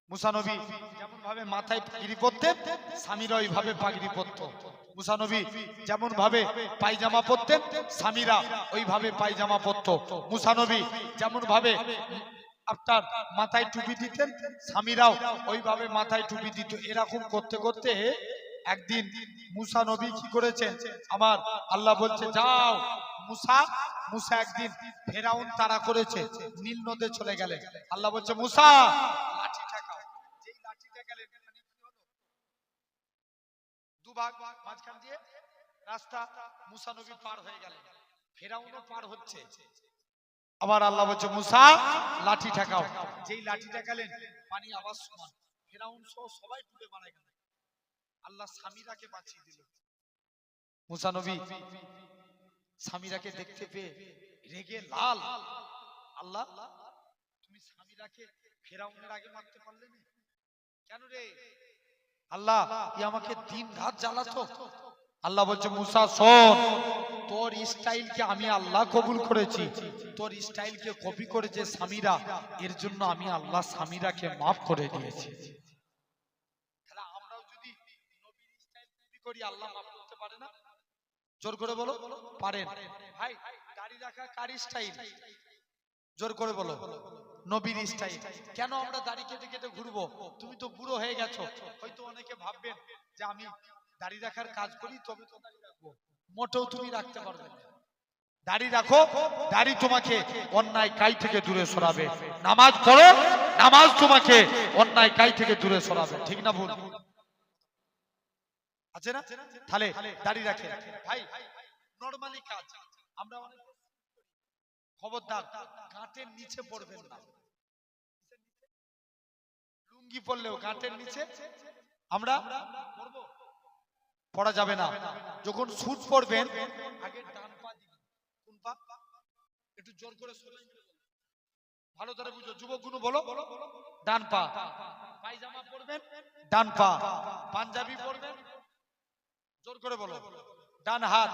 মুসা নবী যেমন ভাবে মাথায় পাগড়ি পরতেন, স্বামীরা ওইভাবে পাগড়ি পরত। মুসা নবী যেমন ভাবে পায়জামা পরতেন, স্বামীরা ওইভাবে পায়জামা পরত। মুসা নবী যেমন ভাবে আপনার মাথায় টুপি দিতেন, স্বামীরাও ওইভাবে মাথায় টুপি দিত। এরকম করতে করতে একদিন মুসা নবী কি করেছেন, আমার আল্লাহ বলছে যাও মুসা। মুসা একদিন ফেরাউন তাড়া করেছে, নীল নদে চলে গেলেন। আল্লাহ বলছে মুসা লাঠি ঠেকাও। যেই লাঠি ঠেকালেন দুভাগ, মাঝখান দিয়ে রাস্তা, মুসা নবী পার হয়ে গেলেন, ফেরাউনও পার হচ্ছে। আবার আল্লাহ বলছে মুসা লাঠি ঠেকাও। যেই লাঠি ঠেকালেন পানি আবার সমান, ফেরাউন সহ সবাই ডুবে মারা গেল। আল্লাহ সামিরাকে বাঁচিয়ে দিল। মুসা নবী সামিরাকে দেখতে পেয়ে রেগে লাল, আল্লাহ তুমি সামিরাকে ফেরাউনের আগে মারতে পারলে না কেন রে? আল্লাহ ই আমাকে দিন রাত জ্বালাতো। আল্লাহ বলছে মুসা শোন, তোর স্টাইলকে আমি আল্লাহ কবুল করেছি, তোর স্টাইলকে কপি করেছে সামিরা, এর জন্য আমি আল্লাহ সামিরাকে মাফ করে দিয়েছি। তাহলে আমরাও যদি নবীর স্টাইল কপি করি, আল্লাহ মাফ করতে পারে না? জোর করে বলো পারেন। ভাই দাড়ি রাখা কার স্টাইল? জোর করে বলো নবীর স্টাইল। কেন আমরা দাড়ি কেটে কেটে ঘুরবো? তুমি তো বুড়ো হয়ে গেছো, হয়তো অনেকে ভাববেন যে আমি দাড়ি রাখার কাজ করি তবে তো দাড়ি রাখবো। মোটেও তুমি রাখতে পারবে না। দাড়ি রাখো, দাড়ি তোমাকে অন্যায় কাজ থেকে দূরে সরাবে। নামাজ পড়ো, নামাজ তোমাকে অন্যায় কাজ থেকে দূরে সরাবে। ঠিক না ভুল আছে না? তাহলে দাড়ি রাখে ভাই নরমালি কাজ। আমরা অনেক খবরদার গাঁটের নিচে পড়বেন না। লুঙ্গি পরলেও গাঁটের নিচে আমরা পড়া যাবে না। যখন স্যুট পরবেন আগে ডান পা দিবেন। কোন পা? একটু জোর করে ভালো করে বুঝো, যুবকগুলো বলো ডান পা। পায়জামা পরবেন ডান পা, পাঞ্জাবি পরবেন জোর করে বলো ডান হাত,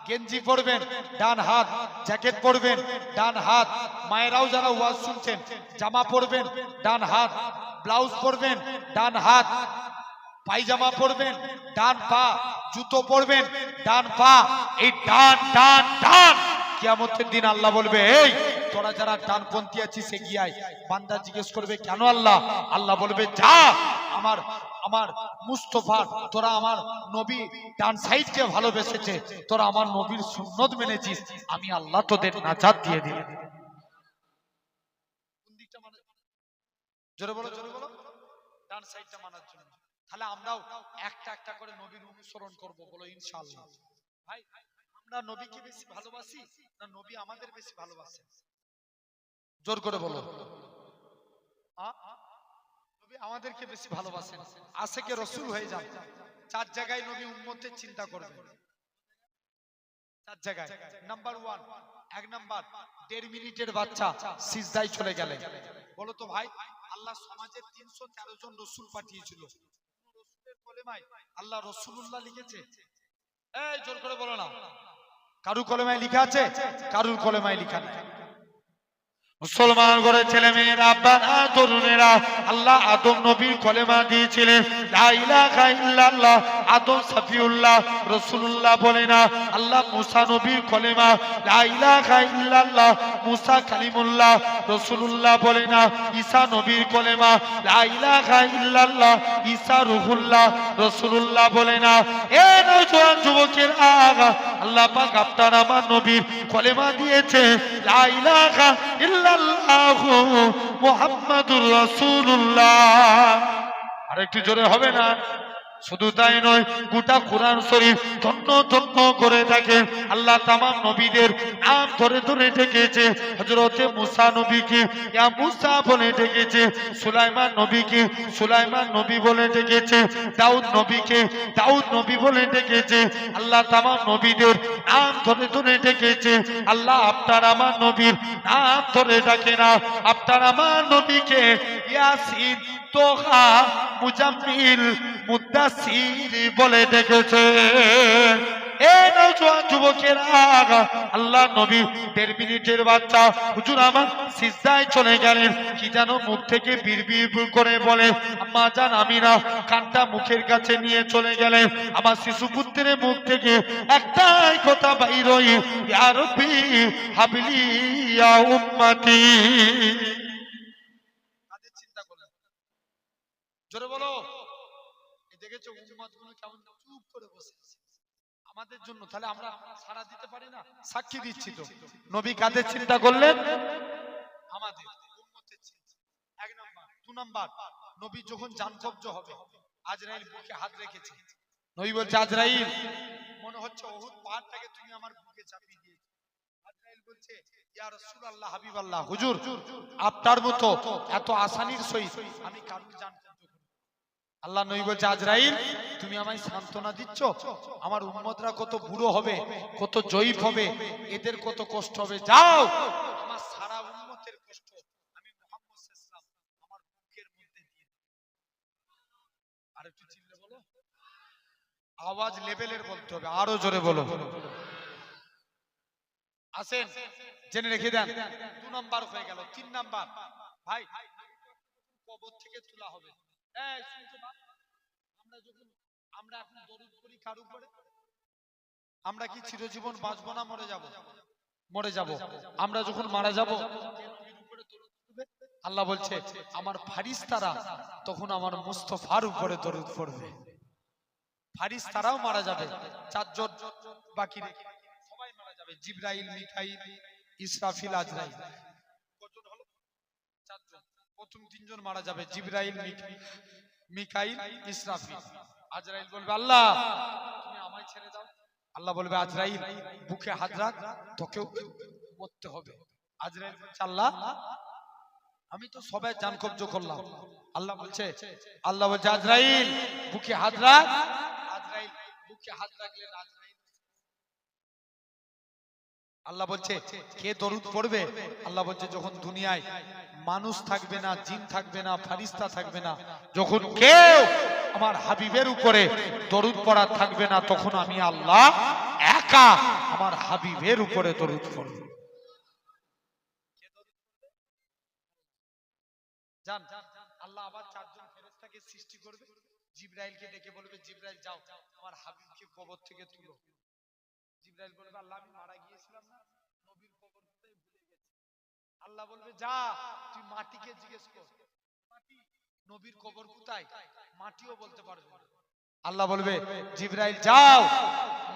গেঞ্জি পরবেন ডান হাত, জ্যাকেট পরবেন ডান হাত। মায়েরাও যারা ওয়াজ শুনছেন জামা পরবেন ডান হাত, ব্লাউজ পরবেন ডান হাত, পায়জামা পরবেন ডান পা, জুতো পরবেন ডান পা। এই ডান ডান ডান কিয়ামতের দিন আল্লাহ বলবে এই তোরা যারা ডানপন্থী আছিস এগিয়ে। বান্দা জিজ্ঞেস করবে কেন আল্লাহ? আল্লাহ বলবে যা আমার আমার মুস্তাফা, তোরা আমার নবী ডান সাইডকে ভালোবেসেছে, তোরা আমার নবীর সুন্নত মেনেছিস, আমি আল্লাহ তোদের নাজাত দিয়ে দিলাম। কোন দিকটা মানে? জোরে বলো জোরে বলো। ডান সাইডটা মানার জন্য। তাহলে আমরাও একটা একটা করে নবীর অনুসরণ করব, বলো ইনশাআল্লাহ। ভাই আমরা নবীকে বেশি ভালোবাসি না নবী আমাদের বেশি ভালোবাসেন? জোর করে বলো। নবী আমাদেরকে বেশি ভালোবাসেন। আশিকে রাসূল হয়ে যান। চার জায়গায় নবী উম্মতের চিন্তা করবেন। চার জায়গায়। নাম্বার 1, এক নাম্বার 1.5 মিনিটের বাচ্চা সিজদায় চলে গেলেন। বলো তো ভাই, আল্লাহ সমাজের 313 জন রাসূল পাঠিয়েছিল, রাসূলের কলেমায় আল্লাহ রাসূলুল্লাহ লিখেছে? এই জোর করে বলো না। কারুর কলেমায় লেখা আছে? কারুর কলেমায় লেখা নেই। মুসলমান করে ছেলে মেয়েরা আব্বারা তরুণেরা আল্লাহ আদম নবীর কলেমা দিয়েছিলেন লা ইলাহা ইল্লাল্লাহ আদম সফিউল্লাহ রাসূলুল্লাহ বলে না আল্লাহ মুসা নবীর কলেমা লা ইলাহা ইল্লাল্লাহ মুসা কালিমুল্লাহ রাসূলুল্লাহ বলে না ঈসা নবীর কলেমা লা ইলাহা ইল্লাল্লাহ ঈসা রূহুল্লাহ রাসূলুল্লাহ বলে না এ নওজোয়ান যুবকের আগা আল্লাহ পাক আপনার আমার নবীর কলেমা দিয়েছে লা ইলাহা ইল্লাল্লাহু মুহাম্মাদুর রাসূলুল্লাহ আর একটু জোরে হবে না শুধু তাই নয় গোটা কোরআন শরীফ ধন্য ধন্য করে থাকে আল্লাহ তামাম নবীদের নাম ধরে ধরে ডেকেছে হযরতে মুসা নবীকে ইয়া মুসা বলে ডেকেছে সুলাইমান নবীকে সুলাইমান নবী বলে ডেকেছে দাউদ নবীকে দাউদ নবী বলে ডেকেছে আল্লাহ তামাম নবীদের নাম ধরে ধরে ডেকেছে আল্লাহ আপনার আমার নবীর নাম ধরে ডাকে না আপনার আমার নবীকে ইয়াসিন তোহা মুজাম্মিল মুদাসসির বলে ডেকেছে এ নওজোয়ান যুবকের আগা আল্লাহ নবী 1.5 মিনিটের বাচ্চা হুজুর আমার সিজদায় চলে গেলেন কি যেন মুখ থেকে বিড়বিড় করে বলে আম্মা জান আমিনা কানটা মুখের কাছে নিয়ে চলে গেলেন আমার শিশু পুত্রের মুখ থেকে একটাই কথা বাইর হই ইয়া রাব্বি হাবলি ইয়া উম্মতি কাদের চিন্তা করলেন জোরে বলো এই দেখেছো উম্মতগুলো কেমন চুপ করে বসে আছে আমাদের জন্য তাহলে আমরা সাড়া দিতে পারি না সাক্ষী দিচ্ছি তো নবী কাদের চিন্তা করলেন আমাদের উম্মতের চিন্তা এক নাম্বার দুই নাম্বার নবী যখন জান কবজ হবে আজরাইল বুকে হাত রেখেছে নবী বলছে আজরাইল মনে হচ্ছে উহুদ পাহাড়টাকে তুমি আমার বুকে চাপিয়ে দিয়েছো আজরাইল বলছে ইয়া রাসূলুল্লাহ হাবিবাল্লাহ হুজুর আপনার মতো এত আসানির সহিত আমি কারুর জান আল্লাহ নবী বলছে আজরাইল তুমি আমায় সান্তনা দিচ্ছ আমার উম্মতরা কত বুড়ো হবে কত জয়ীফ হবে এদের কত কষ্ট হবে যাও আমার সারা উম্মতের কষ্ট আমি মুহাম্মদ সাল্লাল্লাহু আলাইহি ওয়াসাল্লাম আমার বুকের মধ্যে দিয়ে আর একটু চিল্লে বলো আওয়াজ লেভেলের বলতে হবে আরো জোরে বলো আসেন জেনে রেখে দেন 2 নাম্বার হয়ে গেল 3 নাম্বার ভাই কবর থেকে তোলা হবে এই শুনছো না আমরা এখন দরুদ করি কার উপরে আমরা কি চিরজীবন বাঁচবো না মরে যাব আমরা যখন মারা যাব আল্লাহ বলছে আমার ফারিস্তারা তখন আমার মুস্তাফার উপরে দরুদ পড়বে ফারিস্তারাও মারা যাবে 4 জন বাকি রেখে সবাই মারা যাবে জিবরাইল মিকাইল ইসরাফিল আজরাইল কতজন হলো 4 জন প্রথম 3 জন মারা যাবে জিবরাইল মিকাইল ইসরাফিল আজরাইল বলবে আল্লাহ তুমি আমায় ছেড়ে দাও আল্লাহ বলবে আজরাইল বুকে হাত রাখ তোকেও মরতে হবে আজরাইল বলছে আল্লাহ আমি তো সবাই জান কবজ করলাম আল্লাহ বলছে আজরাইল বুকে হাত রাখ আজরাইল বুকে হাত রাখলেন আজরাইল আল্লাহ বলছে কে দরুদ পড়বে আল্লাহ বলছে যখন দুনিয়ায় মানুষ থাকবে না জিন থাকবে না ফারিস্তা থাকবে না যখন কেউ আমার হাবিবের উপরে দরুদ পড়া থাকবে না তখন আমি আল্লাহ একা আমার হাবিবের উপরে দরুদ পড়ব জান আল্লাহ আবার 4 জন ফেরেশতাকে সৃষ্টি করবে জিবরাইলকে ডেকে বলবে জিবরাইল যাও আমার হাবিবকে কবর থেকে তুলো জিবরাইল বলবে আল্লাহ আমি মারা গিয়েছিলাম না নবীর কবর কোথায় ভুলে গেছি আল্লাহ বলবে যা তুই মাটিকে জিজ্ঞেস কর মাটি নবীর কবর কোথায় মাটিও বলতে পারবে না আল্লাহ বলবে জিবরাইল যাও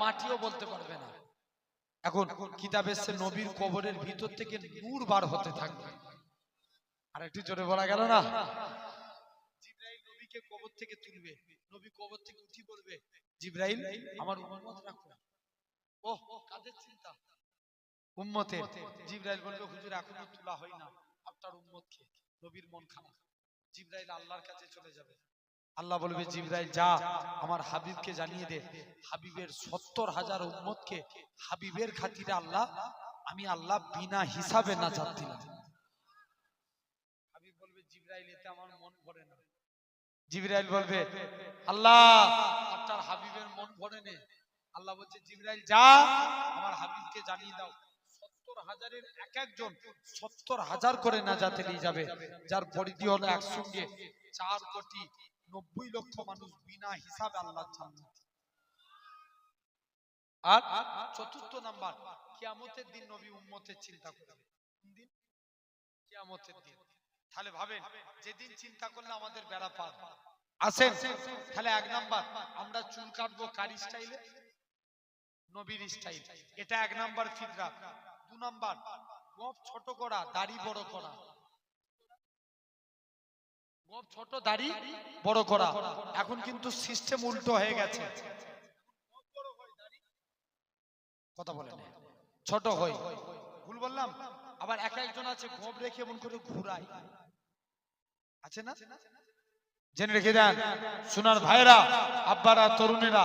মাটিও বলতে পারবে না এখন কিতাবে এসেছে নবীর কবরের ভিতর থেকে নূর বার হতে থাকবে আর একটু জোরে বলা গেল না জিবরাইল নবীকে কবর থেকে তুলবে নবী কবর থেকে উঠি বলবে জিবরাইল আমার উম্মত রাখো ওহ কাদের চিন্তা উম্মতের জিবরাইল বলবে হুজুর এখনো তোলা হয় না আপনার উম্মতকে নবীর মন খারাপ জিবরাইল আল্লাহর কাছে চলে যাবে আল্লাহ বলবে জিবরাইল যা আমার হাবিবকে জানিয়ে দে হাবিবের 70,000 উম্মতকে হাবিবের খাতিরে আল্লাহ আমি আল্লাহ বিনা হিসাবে নাজাত দিলাম হাবিব বলবে জিবরাইল এতে আমার মন ভরে না জিবরাইল বলবে আল্লাহ আপনার হাবিবের মন ভরে নে আল্লাহ বলছে জিবরাইল যা আমার হাবিবকে জানিয়ে দাও 70,000-এর এক একজন 70,000 করে নাজাতে নিয়ে যাবে, যার পরিধি হলো একসঙ্গে 4,90,00,000 মানুষ বিনা হিসাবে আল্লাহর জান্নাত। আর চতুর্থ নাম্বার, কিয়ামতের দিন নবী উম্মতের চিন্তা করবে। কোন দিন? কিয়ামতের দিন। তাহলে ভাবেন, যেদিন চিন্তা করলে আমাদের বেড়া পার। আসেন, তাহলে এক নাম্বার, আমরা চুল কাটবো কার স্টাইলে? নবীর স্টাইল। এটা এক নাম্বার ফিতরা। 2 নাম্বার, গোঁফ ছোট করা, দাড়ি বড় করা। গোঁফ ছোট, দাড়ি বড় করা। এখন কিন্তু সিস্টেম উল্টো হয়ে গেছে। কথা বলেন, ছোট হয়, ভুল বললাম? আবার এক একজন আছে গোঁফ রেখে এমন করে ঘুরায়, আছে না? জেনে রেখে দেন সোনার ভাইরা, আব্বারা, তরুণেরা।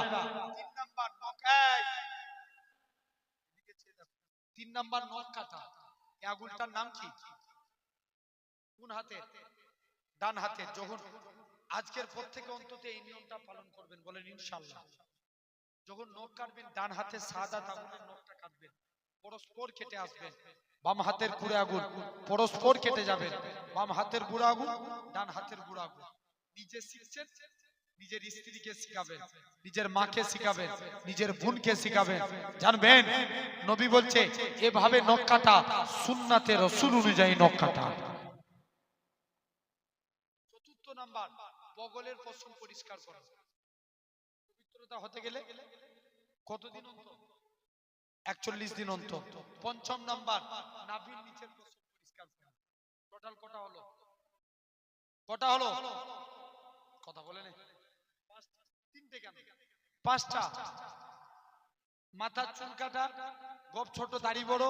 3 নাম্বার নখ কাটা। এই আঙুলটার নাম কি? কোন হাতের? ডান হাতের। যখন আজকের পর থেকে অন্তত এই নিয়মটা পালন করবেন, বলেন ইনশাআল্লাহ। যখন নখ কাটবেন, ডান হাতে সাদা আঙুলের নখটা কাটবেন, পরস্পর কেটে আসবেন। বাম হাতের বুড়ো আঙুল পরস্পর কেটে যাবেন। বাম হাতের বুড়ো আঙুল, ডান হাতের বুড়ো আঙুল। নিজে শিখছেন, নিজের স্ত্রীকে শিখাবেন, নিজের মাকে শিখাবেন, নিজের বোনকে শিখাবেন। জানবেন নবী বলছে এভাবে নখ কাটা সুন্নাতে রাসূল অনুযায়ী নখ কাটা। চতুর্থ নাম্বার, বগলের পশম পরিষ্কার করা। পবিত্রতা হতে গেলে কতদিন অন্তর? 41 দিন অন্তর। পঞ্চম নাম্বার, নাভির নিচের পশম পরিষ্কার করা। টোটাল কটা হলো? কটা হলো? কথা বলেন। 3টে কেন? 5টা। মাথার চুল কাটা, গোঁফ ছোট, দাড়ি বড়,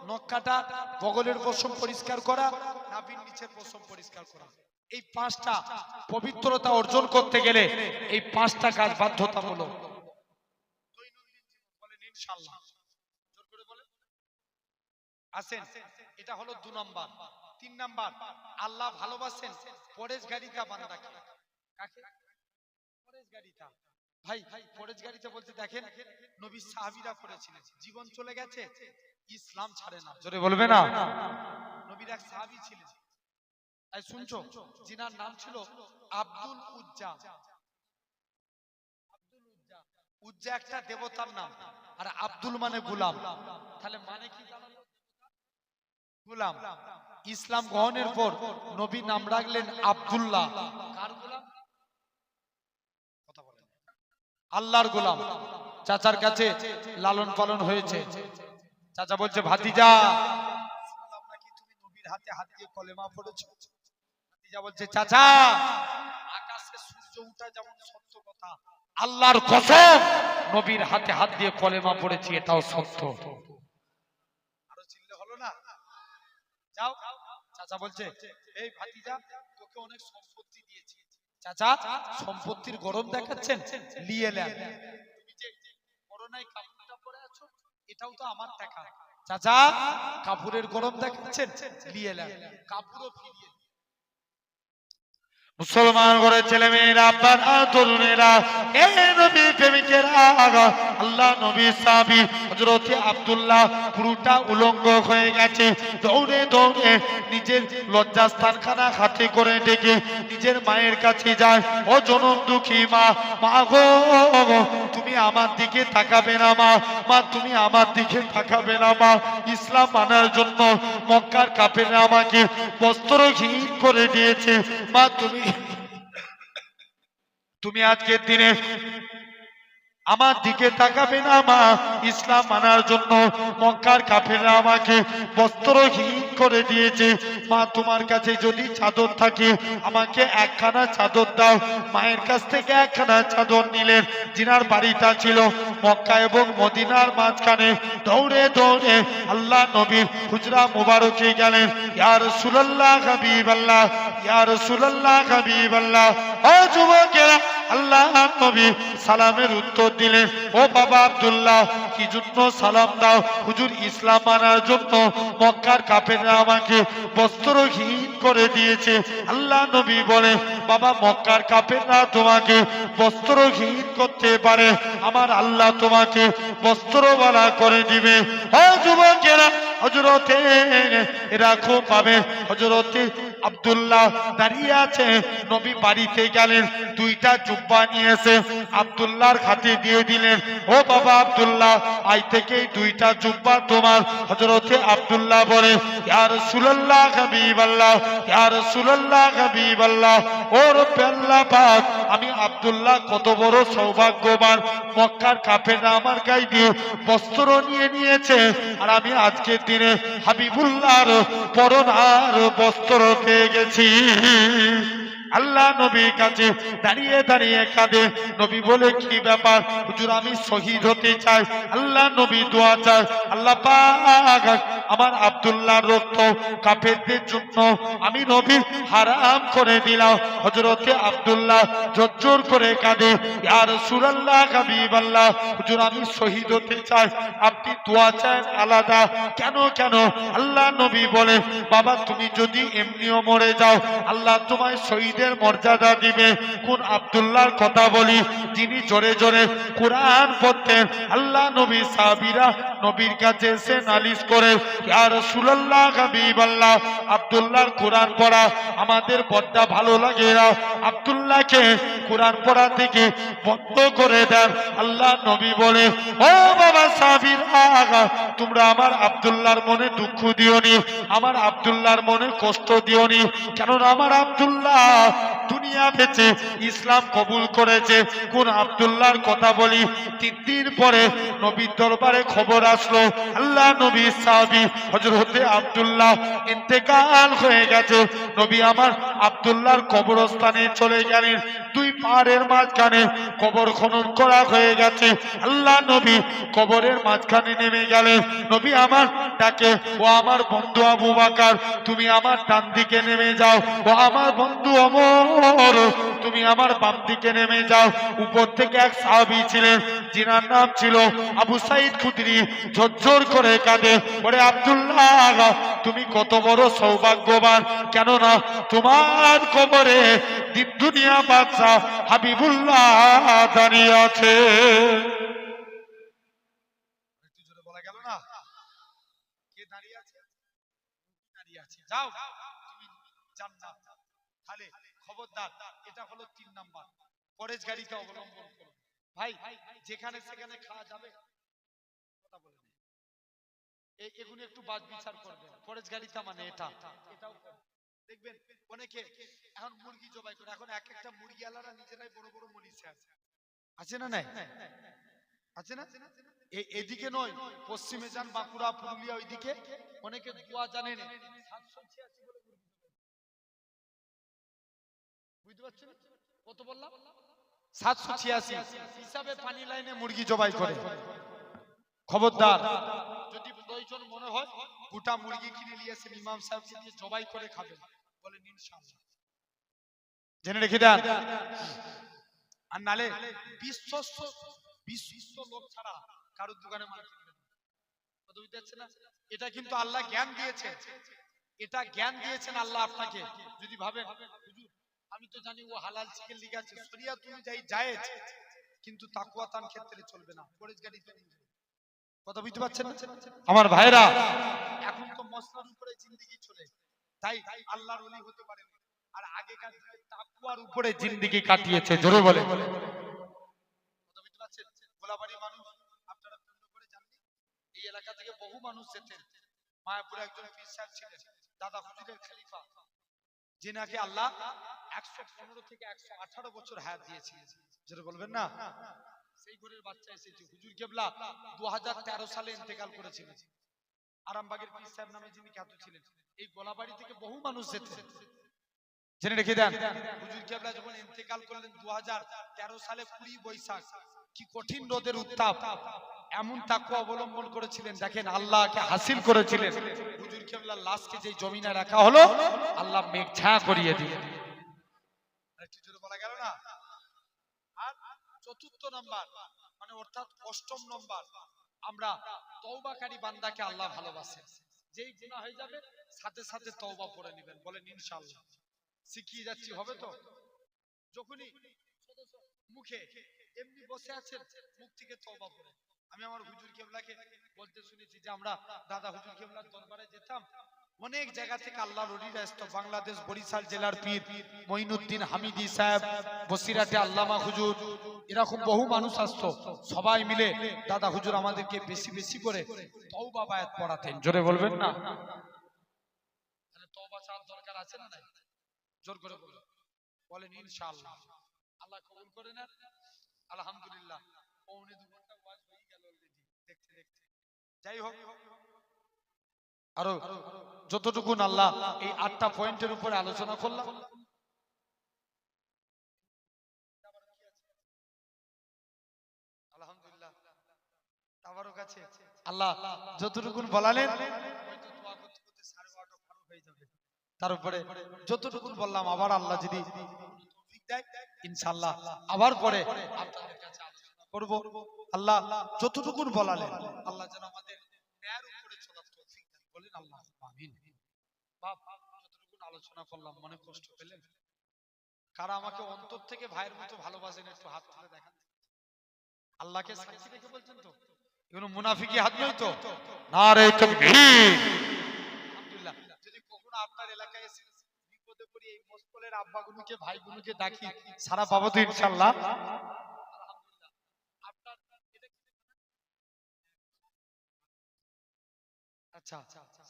নখ কাটা, বগলের পশম পরিষ্কার করা, নাভির নিচের পশম পরিষ্কার করা। এই 5টা পবিত্রতা অর্জন করতে গেলে এই 5টা কাজ বাধ্যতামূলক। দৈনন্দিন জীবন, বলেন ইনশাআল্লাহ। জোর করে বলেন। আসেন, এটা হলো 2 নাম্বার। 3 নাম্বার, আল্লাহ ভালোবাসেন পরেশগারিতা বান্দাকে। কাকে? পরেশগারিতা। ভাই, পরেশগারিতা বলতে দেখেন নবী সাহাবীরা করেছিলেন, জীবন চলে গেছে, ইসলাম ছাড়ে না। জোরে বলবে না? নবীর এক সাহাবী ছিলেন, এই শুনছো, যিনার নাম ছিল আব্দুল উজ্জা। আব্দুল উজ্জা, উজ্জা একটা দেবতার নাম, আর আব্দুল মানে গোলাম। তাহলে মানে কি জানালো? গোলাম। ইসলাম গ্রহণের পর নবী নাম রাখলেন আব্দুল্লাহ। কার গোলাম? কথা বলেন। আল্লাহর গোলাম। চাচার কাছে লালন পালন হয়েছে। চাচা বলছে, ভাতিজা শুনলাম নাকি তুমি নবীর হাতে হাত দিয়ে কলেমা পড়েছো। ভাতিজা বলছে, চাচা আকাশে সূর্য ওঠা যেমন সত্য কথা, আল্লাহর কসম নবীর হাতে হাত দিয়ে কলেমা পড়েছি, এটাও সত্য। আরো চিল্লে হলো না? যাও। চাচা বলছে, এই ভাতিজা তোকে অনেক সম্পত্তি দিয়েছি। চাচা সম্পত্তির গরম দেখাচ্ছেন, নিয়ে নেন। তুমি যে করোনায় কাপড়টা পরে আছো, এটাও তো আমার টাকা। চাচা কাপড়ের গরম দেখাচ্ছেন, নিয়ে নেন। কাপড়ও ফিরিয়ে। মুসলমান ঘরের ছেলে মেয়েরা, আব্বারা, তরুণেরা, এ নবী প্রেমিকেরা, আল্লাহ নবী সাহাবী হযরতে আব্দুল্লাহ পুরোটা উলঙ্গ হয়ে গেছে। দৌড়ে দৌড়ে নিজের লজ্জাস্থানখানা হাতে করে ডেকে নিজের মায়ের কাছে যায়। ও জনম দুঃখী মা, মা গো, তুমি আমার দিকে তাকাবে না মা, মা তুমি আমার দিকে তাকাবে না মা। ইসলাম মানার জন্য মক্কার কাফেররা আমাকে বস্ত্রহীন করে দিয়েছে মা, তুমি আজকের দিনে আমার দিকে তাকাবে না মা। ইসলাম মানার জন্য মক্কার কাফেররা আমাকে বস্ত্রহীন করে দিয়েছে মা, তোমার কাছে যদি চাদর থাকে আমাকে একখানা চাদর দাও। মায়ের কাছ থেকে একখানা চাদর নিলেন। জিনার বাড়িটা ছিল মক্কা এবং মদিনার মাঝখানে। দৌড়ে দৌড়ে আল্লাহ নবীর হুজরা মুবারকে গেলেন। ইয়া রাসূলুল্লাহ, হাবিবাল্লাহ, ইয়া রাসূলুল্লাহ, হাবিবাল্লাহ। ও যুবকেরা, আল্লাহ নবী সালামের উত্তর দিলেন, ও বাবা আব্দুল্লাহ, কি জন্য সালাম দাও? হুজুর ইসলাম মানার জন্য মক্কার কাফেররা আমাকে বস্ত্রহীন করে দিয়েছে। আল্লাহ নবী বলে, বাবা মক্কার কাফেররা তোমাকে বস্ত্রহীন করতে পারে, আমার আল্লাহ তোমাকে বস্ত্রওয়ালা করে দিবে। ও যুবকেরা, হযরতে এরা খুব পাবে হযরতে আব্দুল্লাহ দাঁড়িয়ে আছে নবী বাড়িতে গেলেন দুইটা জুব্বা নিয়ে এসে আব্দুল্লাহর হাতে দিয়ে দিলেন ও বাবা আব্দুল্লাহ আজ থেকে দুইটা জুব্বা তোমার হযরতে আব্দুল্লাহ বলে ইয়া রাসূলুল্লাহ হাবিবাল্লাহ ইয়া রাসূলুল্লাহ হাবিবাল্লাহ ও রব্বে আল্লাহ পাক আমি আব্দুল্লাহ কত বড় সৌভাগ্যবান মক্কার কাফেররা আমার গায়ে দিয়ে বস্ত্র নিয়ে নিয়েছে আর আমি আজকের দিনে হাবিবুল্লাহর পরনার বস্ত্র পেয়ে গেছি আল্লাহ নবীর কাছে দাঁড়িয়ে দাঁড়িয়ে কাঁদে নবী বলে কি ব্যাপার হুজুর আমি শহীদ হতে চাই আল্লাহ নবী দোয়া চায় আল্লাহ পাক আমার আব্দুল্লাহর রক্ত কাফেরদের জন্য আমি নবী হারাম করে দিলাম হযরতে আব্দুল্লাহ জোর করে কাঁদে ইয়া রাসূলুল্লাহ হাবিবাল্লাহ হুজুর আমি শহীদ হতে চাই আপনি দোয়া চান আলাদা কেন কেন আল্লাহ নবী বলে বাবা তুমি যদি এমনিও মরে যাও আল্লাহ তোমায় শহীদ মর্যাদা দিবে কোন আব্দুল্লাহর কথা বলি যিনি জোরে জোরে কোরআন পড়তেন আল্লাহ নবী সাহাবীরা নবীর কাছে এসে নালিশ করে ইয়া রাসূলুল্লাহ হাবিবাল্লাহ আব্দুল্লাহর কোরআন পড়া আমাদের বড্ড ভালো লাগে না আব্দুল্লাহকে কোরআন পড়া থেকে বন্ধ করে দেন আল্লাহ নবী বলে ও বাবা সাহাবীরা তোমরা আমার আব্দুল্লাহর মনে দুঃখ দিওনি আমার আব্দুল্লাহর মনে কষ্ট দিওনি কেননা আমার আব্দুল্লাহ দুনিয়া বেঁচে ইসলাম কবুল করেছে কোন আব্দুল্লাহর কথা বলি 3 দিন পরে নবীর দরবারে খবর আসলো আল্লাহ নবী সাহাবী হযরতে আব্দুল্লাহ ইন্তেকাল হয়ে গেছে নবী আমার আব্দুল্লাহর কবরস্থানে চলে গেলেন দুই পাহাড়ের মাঝখানে কবর খনন করা হয়ে গেছে আল্লাহ নবী কবরের মাঝখানে নেমে গেলেন নবী আমার ডাকে ও আমার বন্ধু আবু বকর তুমি আমার ডান দিকে নেমে যাও ও আমার বন্ধু ওমর তুমি আমার বাম দিকে নেমে যাও উপর থেকে এক সাহাবী ছিলেন যিনার নাম ছিল আবু সাঈদ খুদরি ঝরঝর করে কাঁদে বলে আব্দুল্লাহ তুমি কত বড় সৌভাগ্যবান কেননা তোমার কবরে দিন দুনিয়া বাদশা হাবিবুল্লাহ দাঁড়িয়ে আছে একটু জোরে বলা গেল না কে দাঁড়িয়ে আছে দাঁড়িয়ে আছে যাও তুমি জান্নাত তাহলে খবরদার এটা হলো 3 নাম্বার পরেশ গাড়িকে অবলম্বন করো ভাই যেখানে সেখানে খাওয়া যাবে কথা বলেন এগুলো একটু বাজ বিচার করবেন পরেশ গাড়িটা মানে এটাও দেখবেন অনেকে এখন মুরগি জবাই করে এখন এক একটা মুরগি আলারা নিজেরাই বড় বড় মরিচে আছে না নাই আছে না এদিকে নয় পশ্চিমে যান বাঁকুড়া পুরুলিয়া ওইদিকে অনেকে দোয়া জানেন 786 বলে বুঝতে পারছেন কত বললাম 786 হিসাবে পানি লাইনে মুরগি জবাই করে খবরদার যদি প্রয়োজন মনে হয় গোটা মুরগি কিনে নিয়ে এসে ইমাম সাহেবকে দিয়ে জবাই করে খাবেন বলেন ইনশাআল্লাহ জেনে রেখে দেন আর নালে বিশ্বস্ত লোক ছাড়া কারোর দোকানে মাল কিনবেন কথা বুঝতে পারছেন না এটা কিন্তু আল্লাহ জ্ঞান দিয়েছেন এটা জ্ঞান দিয়েছেন আল্লাহ আপনাকে যদি ভাবেন হুজুর আমি তো জানি ও হালাল চিকেন লিখেছে শরিয়াত অনুযায়ী জায়েজ কিন্তু তাকওয়া তান ক্ষেত্রে চলবে না পরেশ গাড়িতে কথা বুঝতে পারছেন না আমার ভাইরা এখন তো মসলার উপরে জিন্দেগি চলে তাই আল্লাহর ওলি হতে পারে আর আগেকার দিনে তাকওয়ার উপরে জিন্দেগি কাটিয়েছে জোরে বলে কথা বুঝতে পারছেন গোলাবাড়ি মানুষ আপনারা পূর্ণ করে জানেন এই এলাকা থেকে বহু মানুষ যেতেন মায়াপুরে একজন পীর সাহেব ছিলেন দাদা হুজুরের খলিফা যিনাকে আল্লাহ 115 থেকে 118 বছর হায়াত দিয়েছিলেন যেটা বলবেন না সেই ঘরের বাচ্চা এসেছে হুজুর কেবলা 2013 সালে ইন্তেকাল করেছিলেন আরামবাগের পীর সাহেব নামে যিনি খ্যাত ছিলেন এই গোলাবাড়ি থেকে বহু মানুষ যেতেন জেনে রেখে দেন হুজুর কেবলা যখন ইন্তেকাল করলেন 2013 সালে 20 বৈশাখ কি কঠিন রোদের উত্তাপ এমন তাকওয়া অবলম্বন করেছিলেন দেখেন আল্লাহকে হাসিল করেছিলেন হুজুর কেবলার লাশকে যে জমিনে রাখা হলো আল্লাহ মেঘ ছায়া করিয়ে দিলেন একটু জোরে বলা গেল না আর চতুর্থ নাম্বার মানে অর্থাৎ অষ্টম নাম্বার আমরা তওবাকারী বান্দাকে আল্লাহ ভালোবাসেন যেই গুনাহ হয়ে যাবে সাথে সাথে তওবা পড়ে নেবেন বলেন ইনশাআল্লাহ শিখিয়ে যাচ্ছি হবে তো যখনই মুখে এমনি বসে আছেন মুখ থেকে তওবা পড়ে আমি আমার হুজুর কেবলাকে বলতে শুনেছি যে আমরা দাদা হুজুর কেবলার দরবারে যেতাম, অনেক জায়গা থেকে আল্লাহর ওলিরা আসতো। বাংলাদেশ বরিশাল জেলার পীর মঈনুদ্দিন হামিদি সাহেব, বসিরাটে আল্লামা হুজুর, এরকম বহু মানুষ আসতো। সবাই মিলে দাদা হুজুর আমাদেরকে বেশি বেশি করে তওবা বায়াত পড়াতেন। জোরে বলবেন না? তাহলে তওবা চাওয়ার দরকার আছে না নাই? জোর করে বলুন, বলেন ইনশাআল্লাহ। আল্লাহ কবুল করে নেন। আলহামদুলিল্লাহ, পৌনে 2 ঘন্টা ওয়াজ হয়ে গেল অলরেডি দেখতে দেখতে। যাই হোক, আরো যতটুকু আল্লাহ এই 8টা পয়েন্টের উপরে আলোচনা করলাম, আলহামদুলিল্লাহ তাবারক আছে। আল্লাহ যতটুকু বলালেন হয়তো দোয়া করতে করতে 12:30 পার হয়ে যাবে। তার উপরে যতটুকু বললাম আবার আল্লাহ যদি তৌফিক দেয় ইনশাআল্লাহ আবার পরে আপনাদের কাছে আলোচনা করব। আল্লাহ যতটুকু বলালেন আল্লাহ যেন আমাদের ন্যায়ের উপরে চলার তৌফিক দেন। বলেন আল্লাহ আমিন। বাপ, যতটুকু আলোচনা করলাম মনে কষ্ট পেলেন? কারা আমাকে অন্তর থেকে ভাইয়ের মতো ভালোবাসেন একটু হাত তুলে দেখান। আল্লাহকে সাক্ষী রেখে বলছেন তো? এগুলো মুনাফিকি হাত নয় তো? নারে তাকবীর। আলহামদুলিল্লাহ। যদি কখনো আপনার এলাকায় এসে বিপদে পড়ি এই মুসলিমের আব্বাগুলোকে ভাইগুলোকে ডাকি, সারা পাবো তো ইনশাআল্লাহ। আলহামদুলিল্লাহ। আপনার এটা কি? আচ্ছা,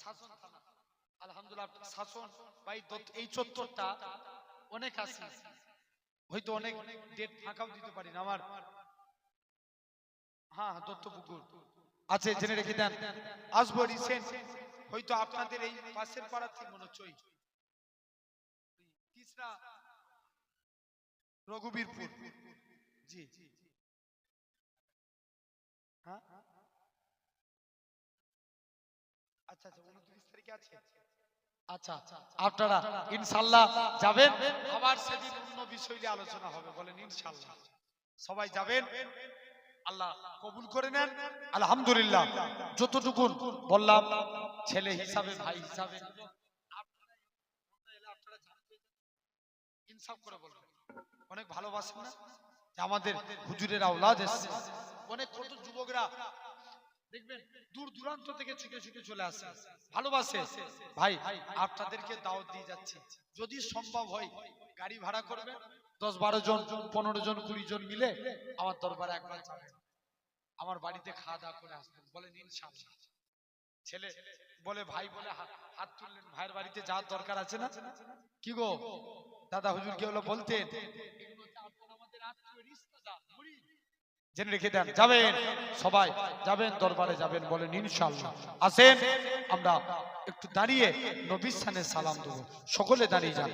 শাসন থানা। আলহামদুলিল্লাহ, শাসন ভাই এই চত্বরটা অনেক আছে, হয়তো অনেক ডেট ফাঁকাও দিতে পারি না আমার। হ্যাঁ, দত্তপুকুর আছে, জেনে রেখে দেন। আসবো রিসেন্ট, হয়তো আপনাদের এই পাশের পাড়ার থেকে মনে হচ্ছে তিসরা রঘুবীরপুর। জি, হ্যাঁ আচ্ছা আচ্ছা, 29 তারিখে আছে। আচ্ছা, আপনারা ইনশাআল্লাহ যাবেন, আবার সেদিন অন্য বিষয় নিয়ে আলোচনা হবে। বলেন ইনশাআল্লাহ। সবাই যাবেন, আল্লাহ কবুল করে নেন। আলহামদুলিল্লাহ, যতটুকু বললাম ছেলে হিসাবে, ভাই হিসাবে আপনারা ইনসাফ করে বলবেন। অনেক ভালোবাসেন না যে আমাদের হুজুরের আওলাদ এসেছে। অনেক কত যুবকরা দেখবেন দূর দূরান্ত থেকে ছুটে ছুটে চলে আসে, ভালোবাসে। ভাই, আপনাদেরকে দাওয়াত দিয়ে যাচ্ছি, যদি সম্ভব হয় গাড়ি ভাড়া করবেন, 10-12 জন, 15 জন, 20 জন মিলে আমার দরবারে একবার যাবেন, আমার বাড়িতে খাওয়া দাওয়া করে আসবেন। বলেন ইনশাআল্লাহ। ছেলে বলে ভাই বলে হাত তুললেন, ভাইয়ের বাড়িতে যাওয়ার দরকার আছে না? কি গো দাদা হুজুর কি হলো বলতেন, এগুলো হচ্ছে আপনারা আমাদের আত্মীয় রিশতেদার, মুরিদ। জেনে রেখে দেন, যাবেন সবাই, যাবেন দরবারে যাবেন। বলেন ইনশাআল্লাহ। আসেন আমরা একটু দাঁড়িয়ে নবীর সানে সালাম দেব, সকলে দাঁড়িয়ে যান।